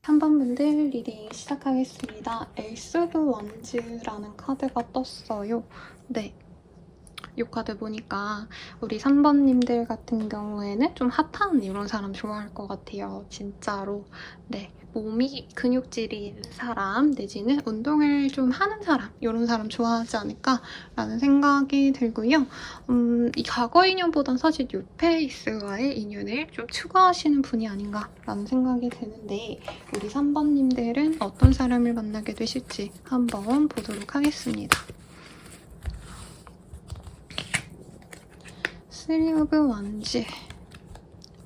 3번분들 리딩 시작하겠습니다. 에이스 오브 원즈라는 카드가 떴어요. 네. 이 카드 보니까 우리 3번님들 같은 경우에는 좀 핫한 이런 사람 좋아할 것 같아요. 진짜로. 네. 몸이 근육질이 있는 사람 내지는 운동을 좀 하는 사람 이런 사람 좋아하지 않을까라는 생각이 들고요. 이 과거 인연보단 사실 이 페이스와의 인연을 좀 추구하시는 분이 아닌가라는 생각이 드는데 우리 3번님들은 어떤 사람을 만나게 되실지 한번 보도록 하겠습니다. 3 오브 원즈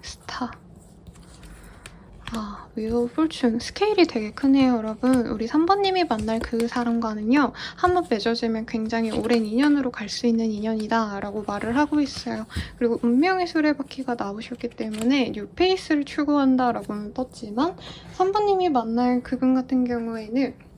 스타 윌 오브 포춘 스케일이 되게 크네요, 여러분. 우리 3번님이 만날 그 사람과는요, 한번 맺어지면 굉장히 오랜 인연으로 갈 수 있는 인연이다 라고 말을 하고 있어요. 그리고 운명의 수레바퀴가 나오셨기 때문에 뉴페이스를 추구한다 라고는 떴지만 3번님이 만날 그분 같은 경우에는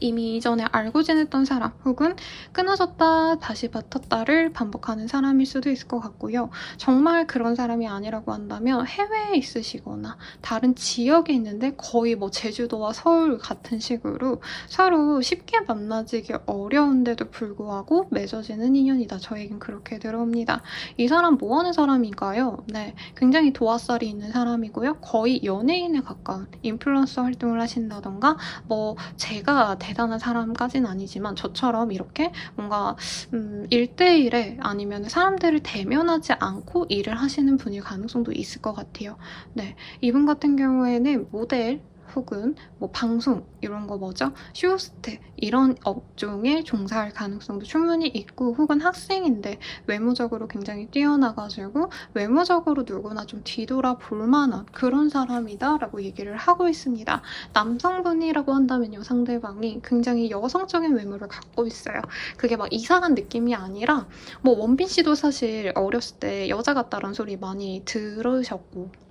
이미 이전에 알고 지냈던 사람 혹은 끊어졌다 다시 맡았다를 반복하는 사람일 수도 있을 것 같고요. 정말 그런 사람이 아니라고 한다면 해외에 있으시거나 다른 지역에 있는데 거의 뭐 제주도와 서울 같은 식으로 서로 쉽게 만나지기 어려운데도 불구하고 맺어지는 인연이다. 저에겐 그렇게 들어옵니다. 이 사람 뭐 하는 사람인가요? 네, 굉장히 도화살이 있는 사람이고요. 거의 연예인에 가까운 인플루언서 활동을 하신다던가 뭐 제가 대단한 사람까지는 아니지만 저처럼 이렇게 뭔가 1대1에 아니면 사람들을 대면하지 않고 일을 하시는 분일 가능성도 있을 것 같아요. 네, 이분 같은 경우에는 모델 혹은 뭐 방송 이런 거 뭐죠? 쇼호스트 이런 업종에 종사할 가능성도 충분히 있고 혹은 학생인데 외모적으로 굉장히 뛰어나가지고 외모적으로 누구나 좀 뒤돌아볼 만한 그런 사람이다 라고 얘기를 하고 있습니다. 남성분이라고 한다면요, 상대방이 굉장히 여성적인 외모를 갖고 있어요. 그게 막 이상한 느낌이 아니라 뭐 원빈 씨도 사실 어렸을 때 여자 같다라는 소리 많이 들으셨고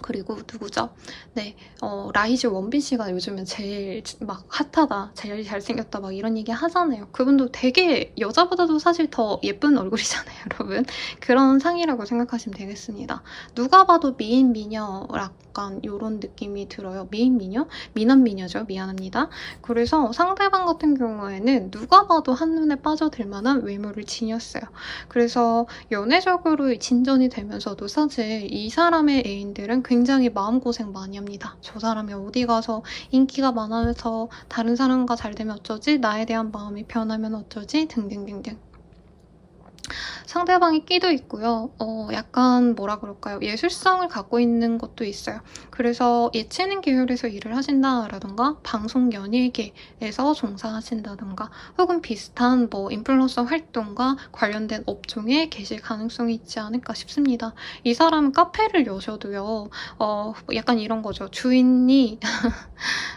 그리고 누구죠? 네, 라이즈 원빈 씨가 요즘에 제일 막 핫하다, 제일 잘생겼다 막 이런 얘기 하잖아요. 그분도 되게 여자보다도 사실 더 예쁜 얼굴이잖아요, 여러분. 그런 상이라고 생각하시면 되겠습니다. 누가 봐도 미인 미녀 약간 이런 느낌이 들어요. 미인 미녀? 미남 미녀죠. 미안합니다. 그래서 상대방 같은 경우에는 누가 봐도 한눈에 빠져들 만한 외모를 지녔어요. 그래서 연애적으로 진전이 되면서도 사실 이 사람의 애인들은 굉장히 마음고생 많이 합니다. 저 사람이 어디 가서 인기가 많아서 다른 사람과 잘 되면 어쩌지? 나에 대한 마음이 변하면 어쩌지? 등등등등. 상대방이 끼도 있고요. 약간 뭐라 그럴까요? 예술성을 갖고 있는 것도 있어요. 그래서 예체능 계열에서 일을 하신다라든가 방송 연예계에서 종사하신다든가 혹은 비슷한 뭐 인플루언서 활동과 관련된 업종에 계실 가능성이 있지 않을까 싶습니다. 이 사람은 카페를 여셔도요. 약간 이런 거죠. 주인이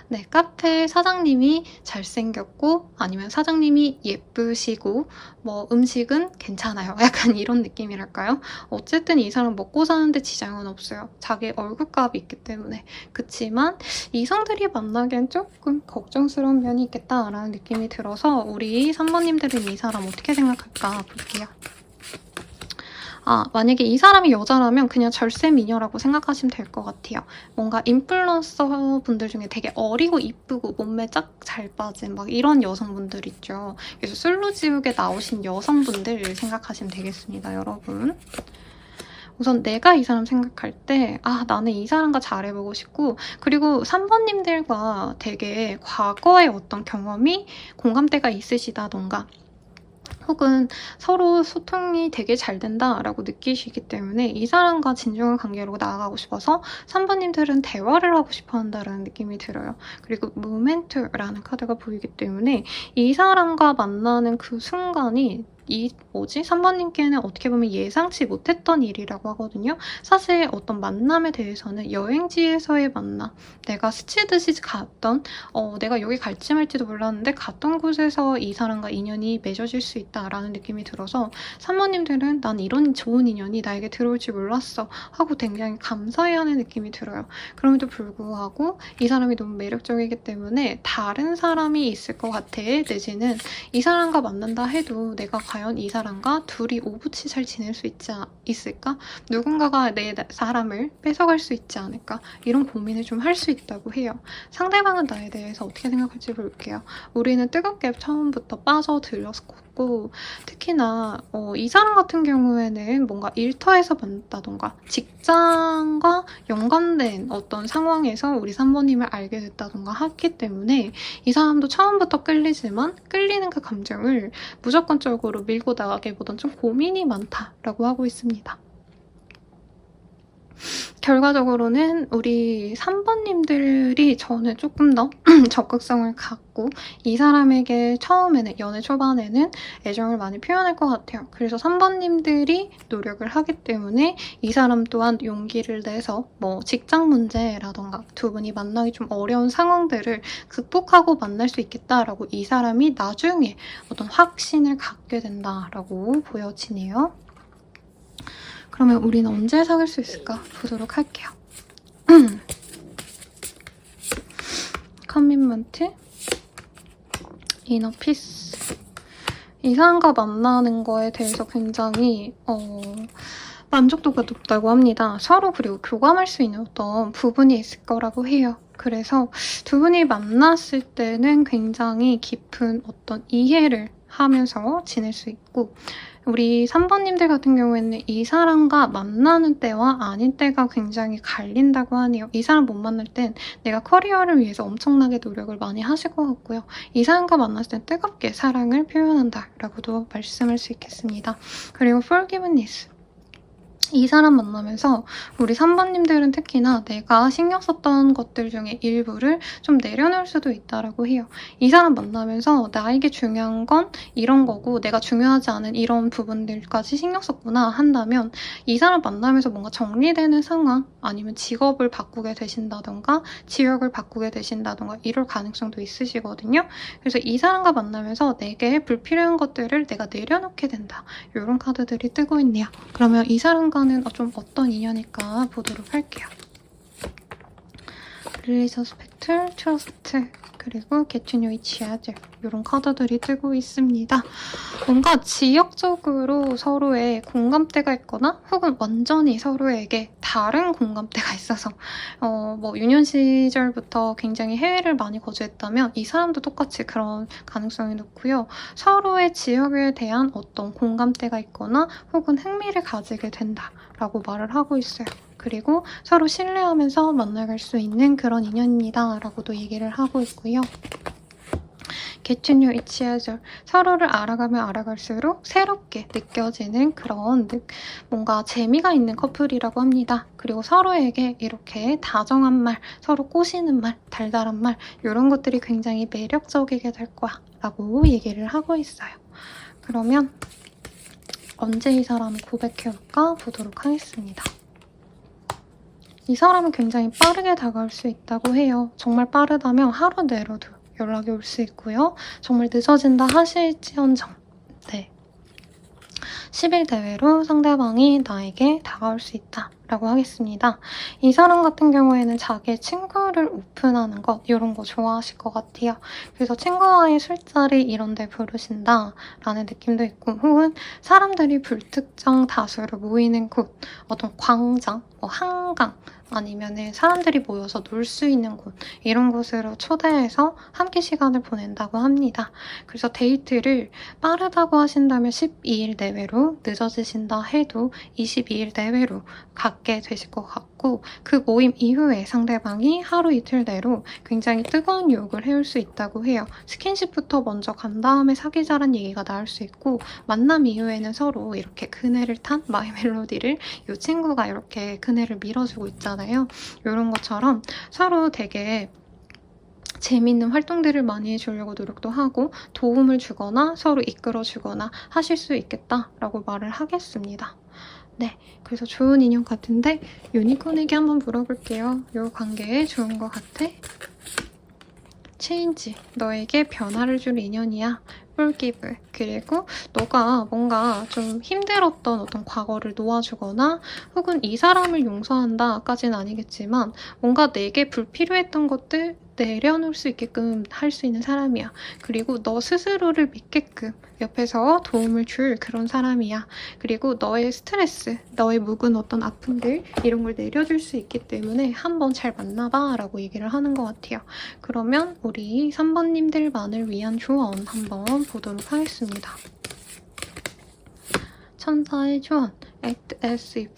네, 카페 사장님이 잘생겼고 아니면 사장님이 예쁘시고 뭐 음식은 괜찮아요. 약간 이런 느낌이랄까요? 어쨌든 이 사람 먹고 사는데 지장은 없어요. 자기 얼굴값이 있기 때문에. 그치만 이성들이 만나기엔 조금 걱정스러운 면이 있겠다라는 느낌이 들어서 우리 3번님들은 이 사람 어떻게 생각할까 볼게요. 만약에 이 사람이 여자라면 그냥 절세 미녀라고 생각하시면 될 것 같아요. 뭔가 인플루언서 분들 중에 되게 어리고 이쁘고 몸매 쫙 잘 빠진 막 이런 여성분들 있죠. 그래서 솔로지옥에 나오신 여성분들 생각하시면 되겠습니다, 여러분. 우선 내가 이 사람 생각할 때 나는 이 사람과 잘해보고 싶고 그리고 3번님들과 되게 과거의 어떤 경험이 공감대가 있으시다던가 혹은 서로 소통이 되게 잘 된다라고 느끼시기 때문에 이 사람과 진중한 관계로 나아가고 싶어서 3번님들은 대화를 하고 싶어 한다는 느낌이 들어요. 그리고 모멘트라는 카드가 보이기 때문에 이 사람과 만나는 그 순간이 3번님께는 어떻게 보면 예상치 못했던 일이라고 하거든요. 사실 어떤 만남에 대해서는 여행지에서의 만남, 내가 스치듯이 갔던 내가 여기 갈지 말지도 몰랐는데 갔던 곳에서 이 사람과 인연이 맺어질 수 있다라는 느낌이 들어서 3번님들은 난 이런 좋은 인연이 나에게 들어올 줄 몰랐어 하고 굉장히 감사해하는 느낌이 들어요. 그럼에도 불구하고 이 사람이 너무 매력적이기 때문에 다른 사람이 있을 것 같아. 내지는 이 사람과 만난다 해도 내가 과연 이 사람과 둘이 오붓이 잘 지낼 수 있을까? 누군가가 내 사람을 뺏어갈 수 있지 않을까? 이런 고민을 좀 할 수 있다고 해요. 상대방은 나에 대해서 어떻게 생각할지 볼게요. 우리는 뜨겁게 처음부터 빠져들었고 특히나 이 사람 같은 경우에는 뭔가 일터에서 만났다던가 직장과 연관된 어떤 상황에서 우리 3번님을 알게 됐다던가 하기 때문에 이 사람도 처음부터 끌리지만 끌리는 그 감정을 무조건적으로 밀고 나가기보단 좀 고민이 많다라고 하고 있습니다. 결과적으로는 우리 3번님들이 저는 조금 더 적극성을 갖고 이 사람에게 처음에는 연애 초반에는 애정을 많이 표현할 것 같아요. 그래서 3번님들이 노력을 하기 때문에 이 사람 또한 용기를 내서 뭐 직장 문제라던가 두 분이 만나기 좀 어려운 상황들을 극복하고 만날 수 있겠다라고 이 사람이 나중에 어떤 확신을 갖게 된다라고 보여지네요. 그러면 우리는 언제 사귈 수 있을까 보도록 할게요. 커미먼트, 이너 피스. 이 사람과 만나는 거에 대해서 굉장히 만족도가 높다고 합니다. 서로 그리고 교감할 수 있는 어떤 부분이 있을 거라고 해요. 그래서 두 분이 만났을 때는 굉장히 깊은 어떤 이해를 하면서 지낼 수 있고 우리 3번님들 같은 경우에는 이 사람과 만나는 때와 아닌 때가 굉장히 갈린다고 하네요. 이 사람 못 만날 땐 내가 커리어를 위해서 엄청나게 노력을 많이 하실 것 같고요. 이 사람과 만났을 땐 뜨겁게 사랑을 표현한다라고도 말씀할 수 있겠습니다. 그리고 forgiveness. 이 사람 만나면서 우리 3번님들은 특히나 내가 신경 썼던 것들 중에 일부를 좀 내려놓을 수도 있다라고 해요. 이 사람 만나면서 나에게 중요한 건 이런 거고 내가 중요하지 않은 이런 부분들까지 신경 썼구나 한다면 이 사람 만나면서 뭔가 정리되는 상황 아니면 직업을 바꾸게 되신다던가 지역을 바꾸게 되신다던가 이럴 가능성도 있으시거든요. 그래서 이 사람과 만나면서 내게 불필요한 것들을 내가 내려놓게 된다. 이런 카드들이 뜨고 있네요. 그러면 이 사람과는 좀 어떤 인연일까 보도록 할게요. 릴리저 스펙틀, 트러스트, 그리고 게추뉴이 치아들 이런 카드들이 뜨고 있습니다. 뭔가 지역적으로 서로의 공감대가 있거나 혹은 완전히 서로에게 다른 공감대가 있어서 뭐 유년 시절부터 굉장히 해외를 많이 거주했다면 이 사람도 똑같이 그런 가능성이 높고요. 서로의 지역에 대한 어떤 공감대가 있거나 혹은 흥미를 가지게 된다라고 말을 하고 있어요. 그리고 서로 신뢰하면서 만나갈 수 있는 그런 인연입니다. 라고도 얘기를 하고 있고요. Get to know each other. 서로를 알아가면 알아갈수록 새롭게 느껴지는 그런 뭔가 재미가 있는 커플이라고 합니다. 그리고 서로에게 이렇게 다정한 말, 서로 꼬시는 말, 달달한 말 이런 것들이 굉장히 매력적이게 될 거야 라고 얘기를 하고 있어요. 그러면 언제 이 사람을 고백해올까 보도록 하겠습니다. 이 사람은 굉장히 빠르게 다가올 수 있다고 해요. 정말 빠르다면 하루 내로도 연락이 올 수 있고요. 정말 늦어진다 하실지언정 10일 내외로 상대방이 나에게 다가올 수 있다라고 하겠습니다. 이 사람 같은 경우에는 자기 친구를 오픈하는 것 이런 거 좋아하실 것 같아요. 그래서 친구와의 술자리 이런 데 부르신다라는 느낌도 있고 혹은 사람들이 불특정 다수로 모이는 곳 어떤 광장, 한강 아니면은 사람들이 모여서 놀 수 있는 곳 이런 곳으로 초대해서 함께 시간을 보낸다고 합니다. 그래서 데이트를 빠르다고 하신다면 12일 내외로 늦어지신다 해도 22일 내외로 갖게 되실 것 같고 그 모임 이후에 상대방이 하루 이틀 내로 굉장히 뜨거운 유혹을 해올 수 있다고 해요. 스킨십부터 먼저 간 다음에 사귀자란 얘기가 나올 수 있고 만남 이후에는 서로 이렇게 그네를 탄 마이 멜로디를 이 친구가 이렇게 그네를 밀어주고 있잖아요. 이런 것처럼 서로 되게 재미있는 활동들을 많이 해주려고 노력도 하고 도움을 주거나 서로 이끌어주거나 하실 수 있겠다라고 말을 하겠습니다. 네, 그래서 좋은 인연 같은데 유니콘에게 한번 물어볼게요. 이 관계에 좋은 것 같아? 체인지, 너에게 변화를 줄 인연이야. 폴기브. 그리고 너가 뭔가 좀 힘들었던 어떤 과거를 놓아주거나 혹은 이 사람을 용서한다까지는 아니겠지만 뭔가 내게 불필요했던 것들 내려놓을 수 있게끔 할 수 있는 사람이야. 그리고 너 스스로를 믿게끔 옆에서 도움을 줄 그런 사람이야. 그리고 너의 스트레스, 너의 묵은 어떤 아픔들 이런 걸 내려줄 수 있기 때문에 한번 잘 만나봐 라고 얘기를 하는 것 같아요. 그러면 우리 3번님들만을 위한 조언 한번 보도록 하겠습니다. 천사의 조언. Act as if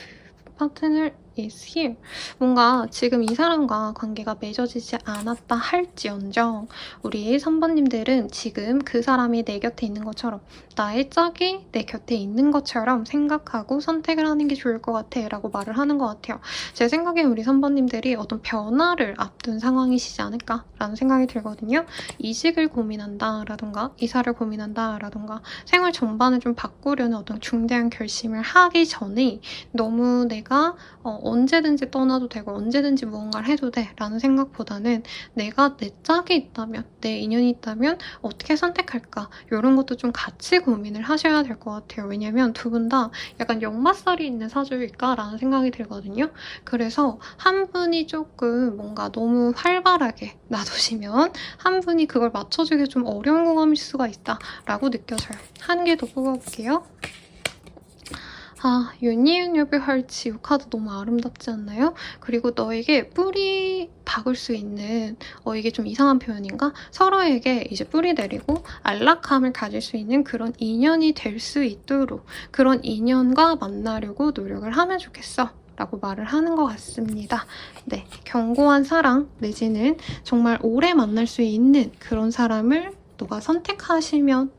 partner is here. 뭔가 지금 이 사람과 관계가 맺어지지 않았다 할지언정 우리 3번님들은 지금 그 사람이 내 곁에 있는 것처럼 나의 짝이 내 곁에 있는 것처럼 생각하고 선택을 하는 게 좋을 것 같아 라고 말을 하는 것 같아요. 제 생각에 우리 3번님들이 어떤 변화를 앞둔 상황이시지 않을까 라는 생각이 들거든요. 이직을 고민한다 라던가 이사를 고민한다 라던가 생활 전반을 좀 바꾸려는 어떤 중대한 결심을 하기 전에 너무 내가 언제든지 떠나도 되고 언제든지 무언가를 해도 돼 라는 생각보다는 내가 내 짝이 있다면 내 인연이 있다면 어떻게 선택할까 이런 것도 좀 같이 고민을 하셔야 될 것 같아요. 왜냐면 두 분 다 약간 역마살이 있는 사주일까 라는 생각이 들거든요. 그래서 한 분이 조금 뭔가 너무 활발하게 놔두시면 한 분이 그걸 맞춰주기 좀 어려운 공감일 수가 있다 라고 느껴져요. 한 개 더 뽑아볼게요. 유니은유비 헐치 이 카드 너무 아름답지 않나요? 그리고 너에게 뿌리 박을 수 있는 이게 좀 이상한 표현인가? 서로에게 이제 뿌리 내리고 안락함을 가질 수 있는 그런 인연이 될 수 있도록 그런 인연과 만나려고 노력을 하면 좋겠어. 라고 말을 하는 것 같습니다. 네, 견고한 사랑 내지는 정말 오래 만날 수 있는 그런 사람을 너가 선택하면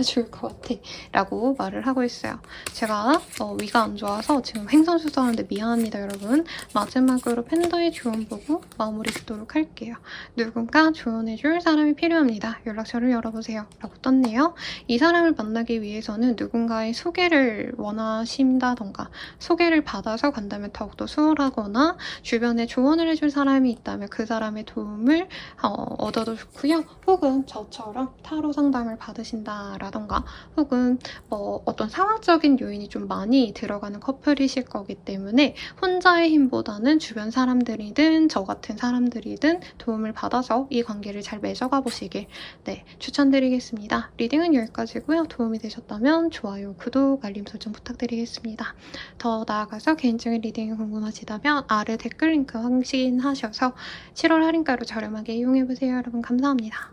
좋을 것 같아 라고 말을 하고 있어요. 제가 위가 안 좋아서 지금 횡설수설하는데 미안합니다 여러분. 마지막으로 팬더의 조언 보고 마무리 짓도록 할게요. 누군가 조언해줄 사람이 필요합니다. 연락처를 열어보세요 라고 떴네요. 이 사람을 만나기 위해서는 누군가의 소개를 원하신다던가 소개를 받아서 간다면 더욱더 수월하거나 주변에 조언을 해줄 사람이 있다면 그 사람의 도움을 얻어도 좋고요. 혹은 저처럼 타로 상담을 받으신다라던가 혹은 어떤 상황적인 요인이 좀 많이 들어가는 커플이실 거기 때문에 혼자의 힘보다는 주변 사람들이든 저 같은 사람들이든 도움을 받아서 이 관계를 잘 맺어가 보시길 추천드리겠습니다. 리딩은 여기까지고요. 도움이 되셨다면 좋아요, 구독, 알림 설정 부탁드리겠습니다. 더 나아가서 개인적인 리딩이 궁금하시다면 아래 댓글 링크 확인하셔서 7월 할인가로 저렴하게 이용해보세요. 여러분 감사합니다.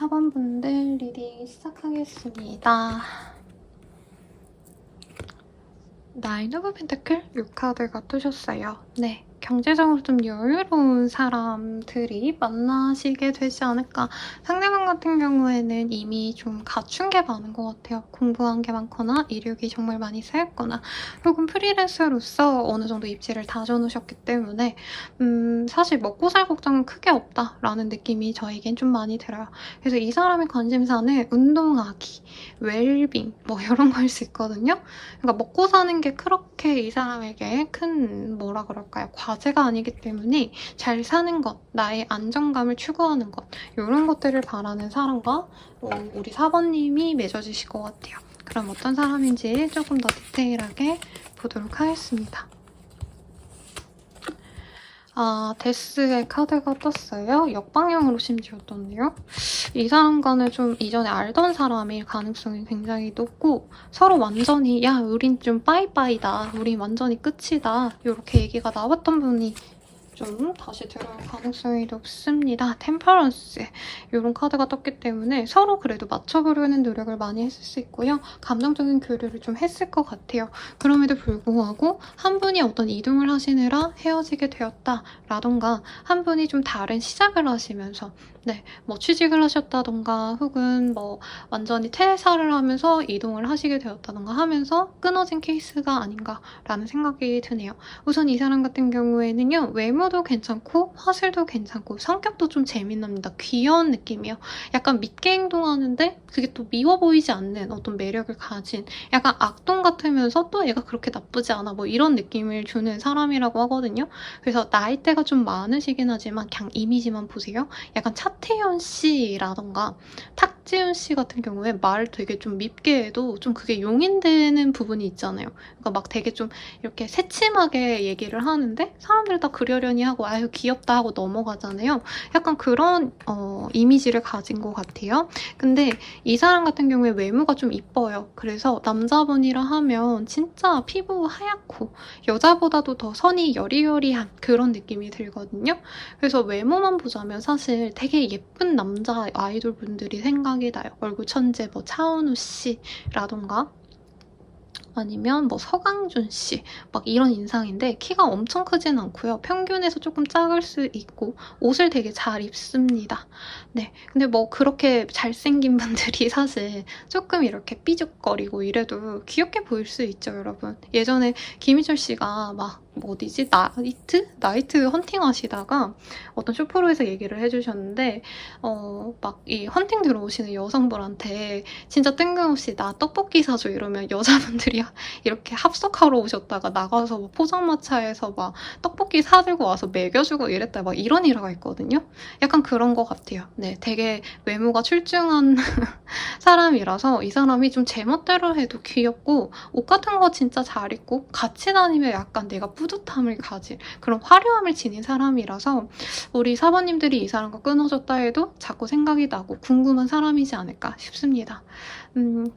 4번분들 리딩 시작하겠습니다. 나인 오브 펜타클 6카드가 뜨셨어요. 네, 경제적으로 좀 여유로운 사람들이 만나시게 되지 않을까. 상대방 같은 경우에는 이미 좀 갖춘 게 많은 것 같아요. 공부한 게 많거나 이력이 정말 많이 쌓였거나 혹은 프리랜서로서 어느 정도 입지를 다져놓으셨기 때문에 사실 먹고 살 걱정은 크게 없다라는 느낌이 저에겐 좀 많이 들어요. 그래서 이 사람의 관심사는 운동하기, 웰빙 뭐 이런 거일 수 있거든요. 그러니까 먹고 사는 게 그렇게 이 사람에게 큰 뭐라 그럴까요? 과제가 아니기 때문에 잘 사는 것, 나의 안정감을 추구하는 것 이런 것들을 바라는 사람과 우리 4번님이 맺어지실 것 같아요. 그럼 어떤 사람인지 조금 더 디테일하게 보도록 하겠습니다. 데스의 카드가 떴어요. 역방향으로 심지어 떴네요. 이 사람과는 좀 이전에 알던 사람일 가능성이 굉장히 높고 서로 완전히 야 우린 좀 빠이빠이다. 우린 완전히 끝이다. 이렇게 얘기가 나왔던 분이 좀 다시 들어올 가능성이 높습니다. 템퍼런스 이런 카드가 떴기 때문에 서로 그래도 맞춰보려는 노력을 많이 했을 수 있고요. 감정적인 교류를 좀 했을 것 같아요. 그럼에도 불구하고 한 분이 어떤 이동을 하시느라 헤어지게 되었다라던가 한 분이 좀 다른 시작을 하시면서 뭐 취직을 하셨다던가 혹은 뭐 완전히 퇴사를 하면서 이동을 하시게 되었다던가 하면서 끊어진 케이스가 아닌가라는 생각이 드네요. 우선 이 사람 같은 경우에는요. 외모도 괜찮고 화술도 괜찮고 성격도 좀 재미납니다. 귀여운 느낌이요. 약간 밉게 행동하는데 그게 또 미워 보이지 않는 어떤 매력을 가진 약간 악동 같으면서 또 얘가 그렇게 나쁘지 않아 뭐 이런 느낌을 주는 사람이라고 하거든요. 그래서 나이대가 좀 많으시긴 하지만 그냥 이미지만 보세요. 약간 차태현 씨라던가 탁지훈 씨 같은 경우에 말 되게 좀 밉게 해도 좀 그게 용인되는 부분이 있잖아요. 그러니까 막 되게 좀 이렇게 새침하게 얘기를 하는데 사람들 다 그러려니 하고 아유 귀엽다 하고 넘어가잖아요. 약간 그런 이미지를 가진 것 같아요. 근데 이 사람 같은 경우에 외모가 좀 이뻐요. 그래서 남자분이라 하면 진짜 피부 하얗고 여자보다도 더 선이 여리여리한 그런 느낌이 들거든요. 그래서 외모만 보자면 사실 되게 예쁜 남자 아이돌 분들이 생각이 나요. 얼굴 천재 뭐 차은우 씨라던가 아니면 뭐 서강준 씨 막 이런 인상인데 키가 엄청 크진 않고요. 평균에서 조금 작을 수 있고 옷을 되게 잘 입습니다. 네, 근데 뭐 그렇게 잘생긴 분들이 사실 조금 이렇게 삐죽거리고 이래도 귀엽게 보일 수 있죠, 여러분. 예전에 김희철 씨가 막 어디지? 나이트 헌팅 하시다가 어떤 쇼프로에서 얘기를 해주셨는데 막 이 헌팅 들어오시는 여성분한테 진짜 뜬금없이 나 떡볶이 사줘 이러면 여자분들이 이렇게 합석하러 오셨다가 나가서 뭐 포장마차에서 막 떡볶이 사들고 와서 먹여주고 이랬다 막 이런 일화가 있거든요. 약간 그런 것 같아요. 네, 되게 외모가 출중한 사람이라서 이 사람이 좀 제멋대로 해도 귀엽고 옷 같은 거 진짜 잘 입고 같이 다니면 약간 내가 뿌듯함을 가질 그런 화려함을 지닌 사람이라서 우리 사모님들이 이 사람과 끊어졌다 해도 자꾸 생각이 나고 궁금한 사람이지 않을까 싶습니다.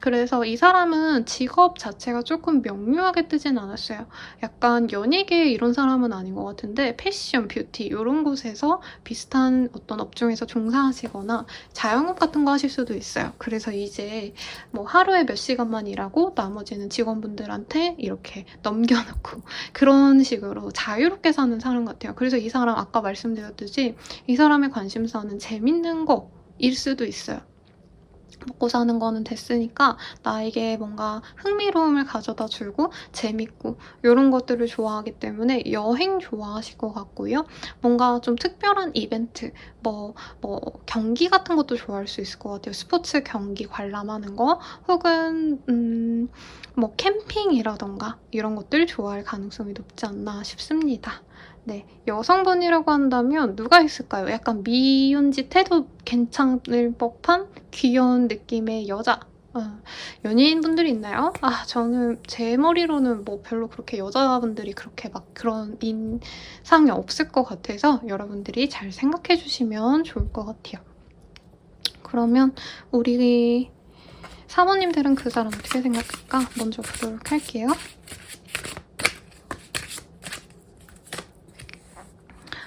그래서 이 사람은 직업 자체가 조금 명료하게 뜨진 않았어요. 약간 연예계 이런 사람은 아닌 것 같은데 패션, 뷰티 이런 곳에서 비슷한 어떤 업종에서 종사하시거나 자영업 같은 거 하실 수도 있어요. 그래서 이제 뭐 하루에 몇 시간만 일하고 나머지는 직원분들한테 이렇게 넘겨놓고 그런 식으로 자유롭게 사는 사람 같아요. 그래서 이 사람 아까 말씀드렸듯이 이 사람의 관심사는 재밌는 거일 수도 있어요. 먹고 사는 거는 됐으니까 나에게 뭔가 흥미로움을 가져다 주고 재밌고 이런 것들을 좋아하기 때문에 여행 좋아하실 것 같고요. 뭔가 좀 특별한 이벤트, 뭐 경기 같은 것도 좋아할 수 있을 것 같아요. 스포츠 경기 관람하는 거 혹은 뭐 캠핑이라던가 이런 것들 좋아할 가능성이 높지 않나 싶습니다. 네, 여성분이라고 한다면 누가 있을까요? 약간 미윤짓 해도 괜찮을 법한 귀여운 느낌의 여자 연예인분들이 있나요? 저는 제 머리로는 뭐 별로 그렇게 여자분들이 그렇게 막 그런 인상이 없을 것 같아서 여러분들이 잘 생각해 주시면 좋을 것 같아요. 그러면 우리 사모님들은 그 사람 어떻게 생각할까? 먼저 보도록 할게요.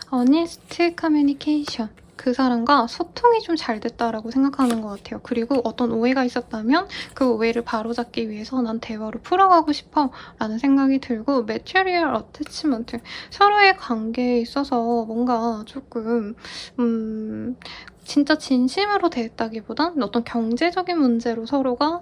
어니스트 커뮤니케이션 그 사람과 소통이 좀 잘 됐다라고 생각하는 것 같아요. 그리고 어떤 오해가 있었다면 그 오해를 바로잡기 위해서 난 대화로 풀어가고 싶어 라는 생각이 들고, material attachment, 서로의 관계에 있어서 뭔가 조금 진짜 진심으로 대했다기보단 어떤 경제적인 문제로 서로가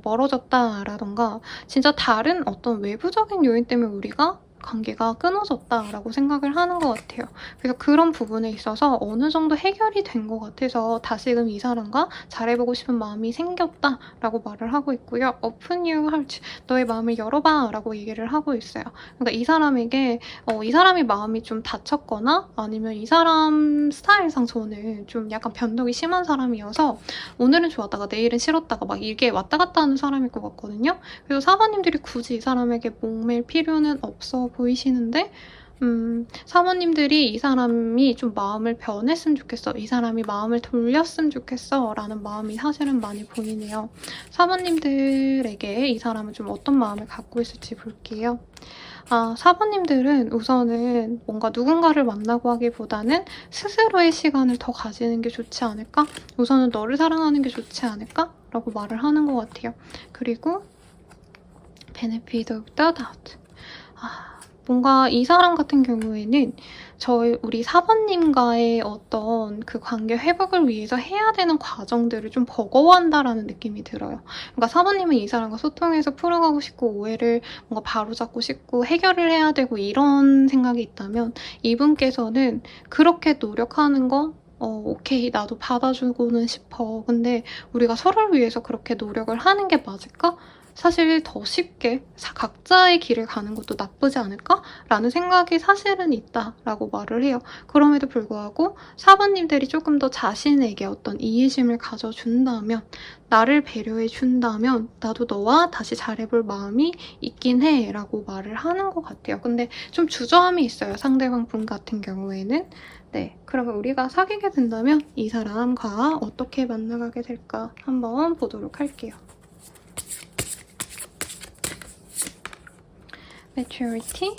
멀어졌다라던가 진짜 다른 어떤 외부적인 요인 때문에 우리가 관계가 끊어졌다라고 생각을 하는 것 같아요. 그래서 그런 부분에 있어서 어느 정도 해결이 된 것 같아서 다시금 이 사람과 잘해보고 싶은 마음이 생겼다라고 말을 하고 있고요. Open your heart, 너의 마음을 열어봐 라고 얘기를 하고 있어요. 그러니까 이 사람에게 이 사람의 마음이 좀 다쳤거나 아니면 이 사람 스타일상 저는 좀 약간 변덕이 심한 사람이어서 오늘은 좋았다가 내일은 싫었다가 막 이게 왔다 갔다 하는 사람일 것 같거든요. 그래서 사모님들이 굳이 이 사람에게 목맬 필요는 없어 보이시는데, 사모님들이 이 사람이 좀 마음을 변했으면 좋겠어, 이 사람이 마음을 돌렸으면 좋겠어 라는 마음이 사실은 많이 보이네요. 사모님들에게 이 사람은 좀 어떤 마음을 갖고 있을지 볼게요. 사모님들은 우선은 뭔가 누군가를 만나고 하기보다는 스스로의 시간을 더 가지는 게 좋지 않을까? 우선은 너를 사랑하는 게 좋지 않을까? 라고 말을 하는 것 같아요. 그리고 benefit of the doubt. 뭔가 이 사람 같은 경우에는 우리 사번님과의 어떤 그 관계 회복을 위해서 해야 되는 과정들을 좀 버거워한다라는 느낌이 들어요. 그러니까 사번님은 이 사람과 소통해서 풀어가고 싶고 오해를 뭔가 바로잡고 싶고 해결을 해야 되고 이런 생각이 있다면, 이분께서는 그렇게 노력하는 거 오케이, 나도 받아주고는 싶어. 근데 우리가 서로를 위해서 그렇게 노력을 하는 게 맞을까? 사실 더 쉽게 각자의 길을 가는 것도 나쁘지 않을까? 라는 생각이 사실은 있다라고 말을 해요. 그럼에도 불구하고 사부님들이 조금 더 자신에게 어떤 이해심을 가져준다면, 나를 배려해준다면 나도 너와 다시 잘해볼 마음이 있긴 해 라고 말을 하는 것 같아요. 근데 좀 주저함이 있어요, 상대방 분 같은 경우에는. 네, 그러면 우리가 사귀게 된다면 이 사람과 어떻게 만나가게 될까 한번 보도록 할게요. maturity,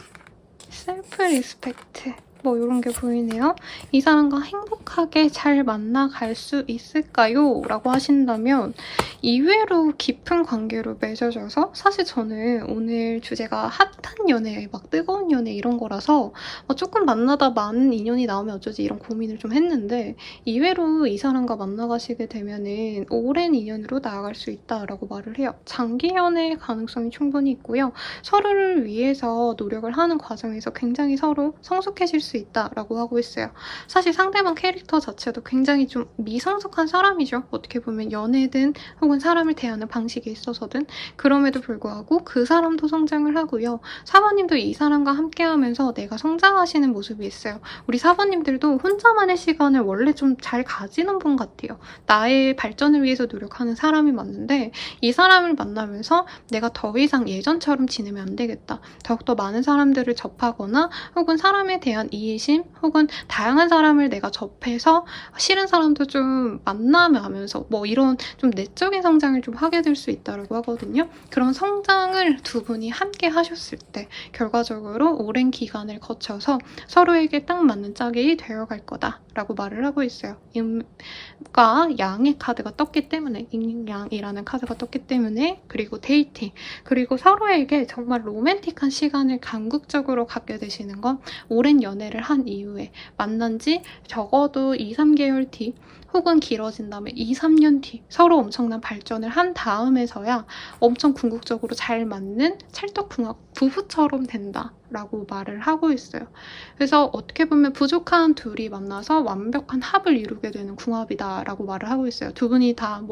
self-respect, 뭐 이런 게 보이네요. 이 사람과 행복하게 잘 만나갈 수 있을까요? 라고 하신다면 이외로 깊은 관계로 맺어져서, 사실 저는 오늘 주제가 핫한 연애, 막 뜨거운 연애 이런 거라서 조금 만나다 많은 인연이 나오면 어쩌지 이런 고민을 좀 했는데, 이외로 이 사람과 만나가시게 되면은 오랜 인연으로 나아갈 수 있다라고 말을 해요. 장기 연애 가능성이 충분히 있고요. 서로를 위해서 노력을 하는 과정에서 굉장히 서로 성숙해질 수 있다라고 하고 있어요. 사실 상대방 캐릭터 자체도 굉장히 좀 미성숙한 사람이죠. 어떻게 보면 연애든 혹은 사람을 대하는 방식에 있어서든. 그럼에도 불구하고 그 사람도 성장을 하고요. 사모님도 이 사람과 함께하면서 내가 성장하시는 모습이 있어요. 우리 사모님들도 혼자만의 시간을 원래 좀 잘 가지는 분 같아요. 나의 발전을 위해서 노력하는 사람이 맞는데, 이 사람을 만나면서 내가 더 이상 예전처럼 지내면 안 되겠다, 더욱더 많은 사람들을 접하거나 혹은 사람에 대한 이해심 혹은 다양한 사람을 내가 접해서 싫은 사람도 좀 만나면서 뭐 이런 좀 내적인 성장을 좀 하게 될 수 있다고 하거든요. 그런 성장을 두 분이 함께 하셨을 때 결과적으로 오랜 기간을 거쳐서 서로에게 딱 맞는 짝이 되어갈 거다라고 말을 하고 있어요. 임과 양의 카드가 떴기 때문에, 잉양이라는 카드가 떴기 때문에, 그리고 데이팅, 그리고 서로에게 정말 로맨틱한 시간을 궁극적으로 갖게 되시는 건 오랜 연애를 한 이후에, 만난 지 적어도 2-3개월 뒤 혹은 길어진다면 2-3년 뒤 서로 엄청난 발전을 한 다음에서야 엄청 궁극적으로 잘 맞는 찰떡궁합 부부처럼 된다라고 말을 하고 있어요. 그래서 어떻게 보면 부족한 둘이 만나서 완벽한 합을 이루게 되는 궁합이다라고 말을 하고 있어요. 두 분이 다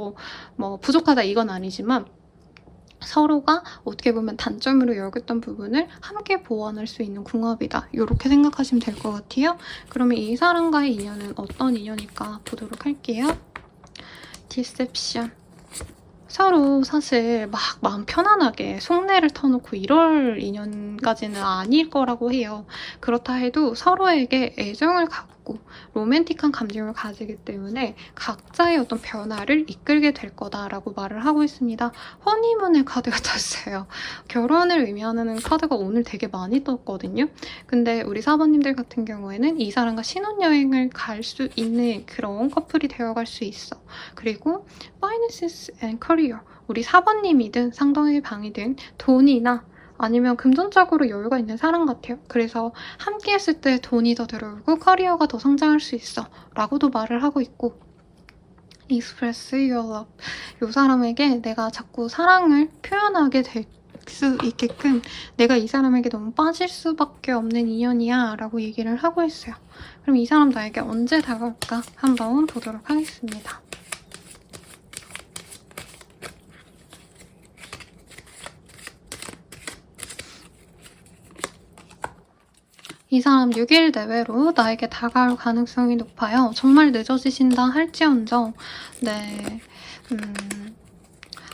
뭐 부족하다 이건 아니지만 서로가 어떻게 보면 단점으로 여겼던 부분을 함께 보완할 수 있는 궁합이다, 이렇게 생각하시면 될 것 같아요. 그러면 이 사람과의 인연은 어떤 인연일까 보도록 할게요. 디셉션. 서로 사실 막 마음 편안하게 속내를 터놓고 이럴 인연까지는 아닐 거라고 해요. 그렇다 해도 서로에게 애정을 갖고 있고 로맨틱한 감정을 가지기 때문에 각자의 어떤 변화를 이끌게 될 거다라고 말을 하고 있습니다. 허니문의 카드가 떴어요. 결혼을 의미하는 카드가 오늘 되게 많이 떴거든요. 근데 우리 사번님들 같은 경우에는 이 사람과 신혼여행을 갈 수 있는 그런 커플이 되어갈 수 있어. 그리고 Finances and Career, 우리 사번님이든 상대의 방이든 돈이나 아니면 금전적으로 여유가 있는 사람 같아요. 그래서 함께 했을 때 돈이 더 들어오고 커리어가 더 성장할 수 있어 라고도 말을 하고 있고, Express your love, 이 사람에게 내가 자꾸 사랑을 표현하게 될 수 있게끔 내가 이 사람에게 너무 빠질 수밖에 없는 인연이야 라고 얘기를 하고 있어요. 그럼 이 사람 나에게 언제 다가올까 한번 보도록 하겠습니다. 이 사람 6일 내외로 나에게 다가올 가능성이 높아요. 정말 늦어지신다 할지언정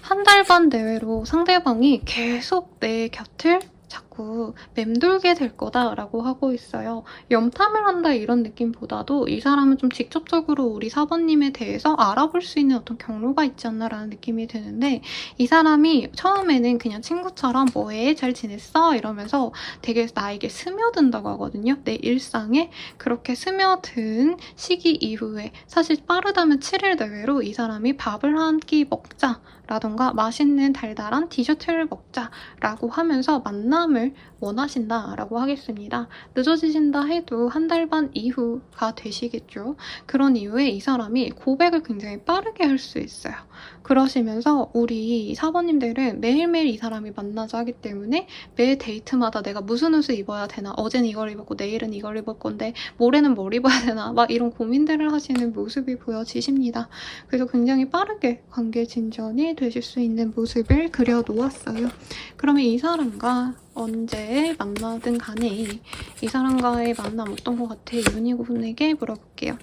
한 달 반 내외로 상대방이 계속 내 곁을 자꾸 맴돌게 될 거다라고 하고 있어요. 염탐을 한다 이런 느낌보다도 이 사람은 좀 직접적으로 우리 사번님에 대해서 알아볼 수 있는 어떤 경로가 있지 않나라는 느낌이 드는데, 이 사람이 처음에는 그냥 친구처럼 뭐해? 잘 지냈어? 이러면서 되게 나에게 스며든다고 하거든요. 내 일상에 그렇게 스며든 시기 이후에 사실 빠르다면 7일 내외로 이 사람이 밥을 한 끼 먹자 라던가 맛있는 달달한 디저트를 먹자라고 하면서 만남을 원하신다라고 하겠습니다. 늦어지신다 해도 한 달 반 이후가 되시겠죠. 그런 이후에 이 사람이 고백을 굉장히 빠르게 할 수 있어요. 그러시면서 우리 사번님들은 매일매일 이 사람이 만나자 하기 때문에 매일 데이트마다 내가 무슨 옷을 입어야 되나, 어제는 이걸 입었고 내일은 이걸 입을 건데 모레는 뭘 입어야 되나, 막 이런 고민들을 하시는 모습이 보여지십니다. 그래서 굉장히 빠르게 관계 진전이 되실 수 있는 모습을 그려놓았어요. 그러면 이 사람과 언제 만나든 간에 이 사람과의 만남 어떤 것 같아? 윤희군에게 물어볼게요.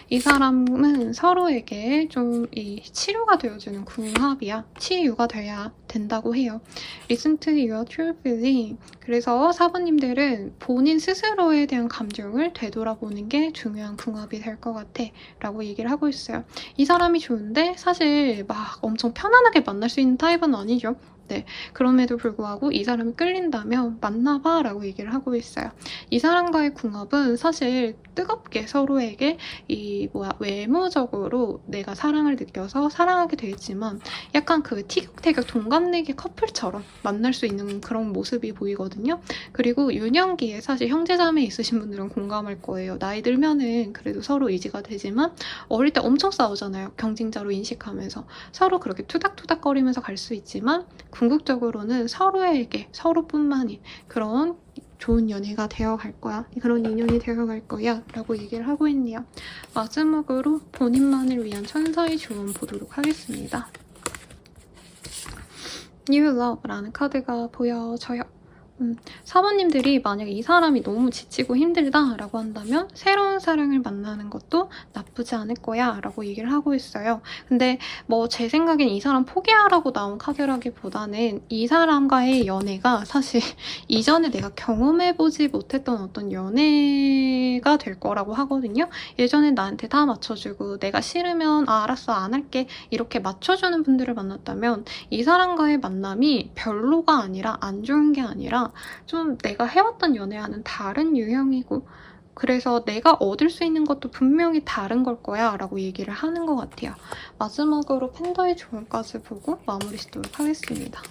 이 사람은 서로에게 좀 치료가 되어주는 궁합이야. 치유가 돼야 된다고 해요. Listen to your true feeling. 그래서 사부님들은 본인 스스로에 대한 감정을 되돌아보는 게 중요한 궁합이 될 것 같아 라고 얘기를 하고 있어요. 이 사람이 좋은데 사실 막 엄청 편안하게 만날 수 있는 타입은 아니죠. 네, 그럼에도 불구하고 이 사람이 끌린다면 만나봐 라고 얘기를 하고 있어요. 이 사람과의 궁합은 사실 뜨겁게 서로에게 외모적으로 내가 사랑을 느껴서 사랑하게 되지만 약간 그 티격태격 동갑내기 커플처럼 만날 수 있는 그런 모습이 보이거든요. 그리고 유년기에 사실 형제자매 있으신 분들은 공감할 거예요. 나이 들면은 그래도 서로 의지가 되지만 어릴 때 엄청 싸우잖아요. 경쟁자로 인식하면서 서로 그렇게 투닥투닥거리면서 갈 수 있지만 궁극적으로는 서로에게 서로뿐만이 그런 좋은 연애가 되어갈 거야. 그런 인연이 되어갈 거야 라고 얘기를 하고 있네요. 마지막으로 본인만을 위한 천사의 조언 보도록 하겠습니다. New Love라는 카드가 보여져요. 사모님들이 만약에 이 사람이 너무 지치고 힘들다 라고 한다면 새로운 사랑을 만나는 것도 나쁘지 않을 거야 라고 얘기를 하고 있어요. 근데 제 생각엔 이 사람 포기하라고 나온 카드라기보다는 이 사람과의 연애가 사실 이전에 내가 경험해보지 못했던 어떤 연애가 될 거라고 하거든요. 예전엔 나한테 다 맞춰주고 내가 싫으면 알았어 안 할게 이렇게 맞춰주는 분들을 만났다면 이 사람과의 만남이 별로가 아니라 안 좋은 게 아니라 좀 내가 해왔던 연애와는 다른 유형이고 그래서 내가 얻을 수 있는 것도 분명히 다른 걸 거야 라고 얘기를 하는 것 같아요. 마지막으로 팬더의 조언까지 보고 마무리 짓도록 하겠습니다.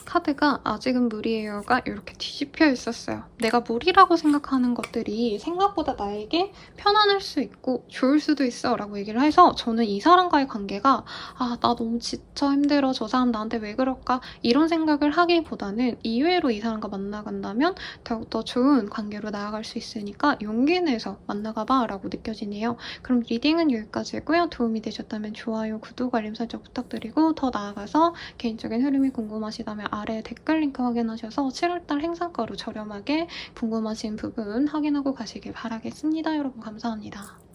카드가 아직은 무리예요가 이렇게 뒤집혀 있었어요. 내가 무리라고 생각하는 것들이 생각보다 나에게 편안할 수 있고 좋을 수도 있어 라고 얘기를 해서 저는 이 사람과의 관계가 나 너무 지쳐 힘들어 저 사람 나한테 왜 그럴까 이런 생각을 하기보다는 이외로 이 사람과 만나간다면 더욱더 좋은 관계로 나아갈 수 있으니까 용기 내서 만나가봐 라고 느껴지네요. 그럼 리딩은 여기까지고요. 도움이 되셨다면 좋아요, 구독, 알림 설정 부탁드리고 더 나아가서 개인적인 흐름이 궁금하시다면 아래 댓글 링크 확인하셔서 7월달 행사가로 저렴하게 궁금하신 부분 확인하고 가시길 바라겠습니다. 여러분 감사합니다.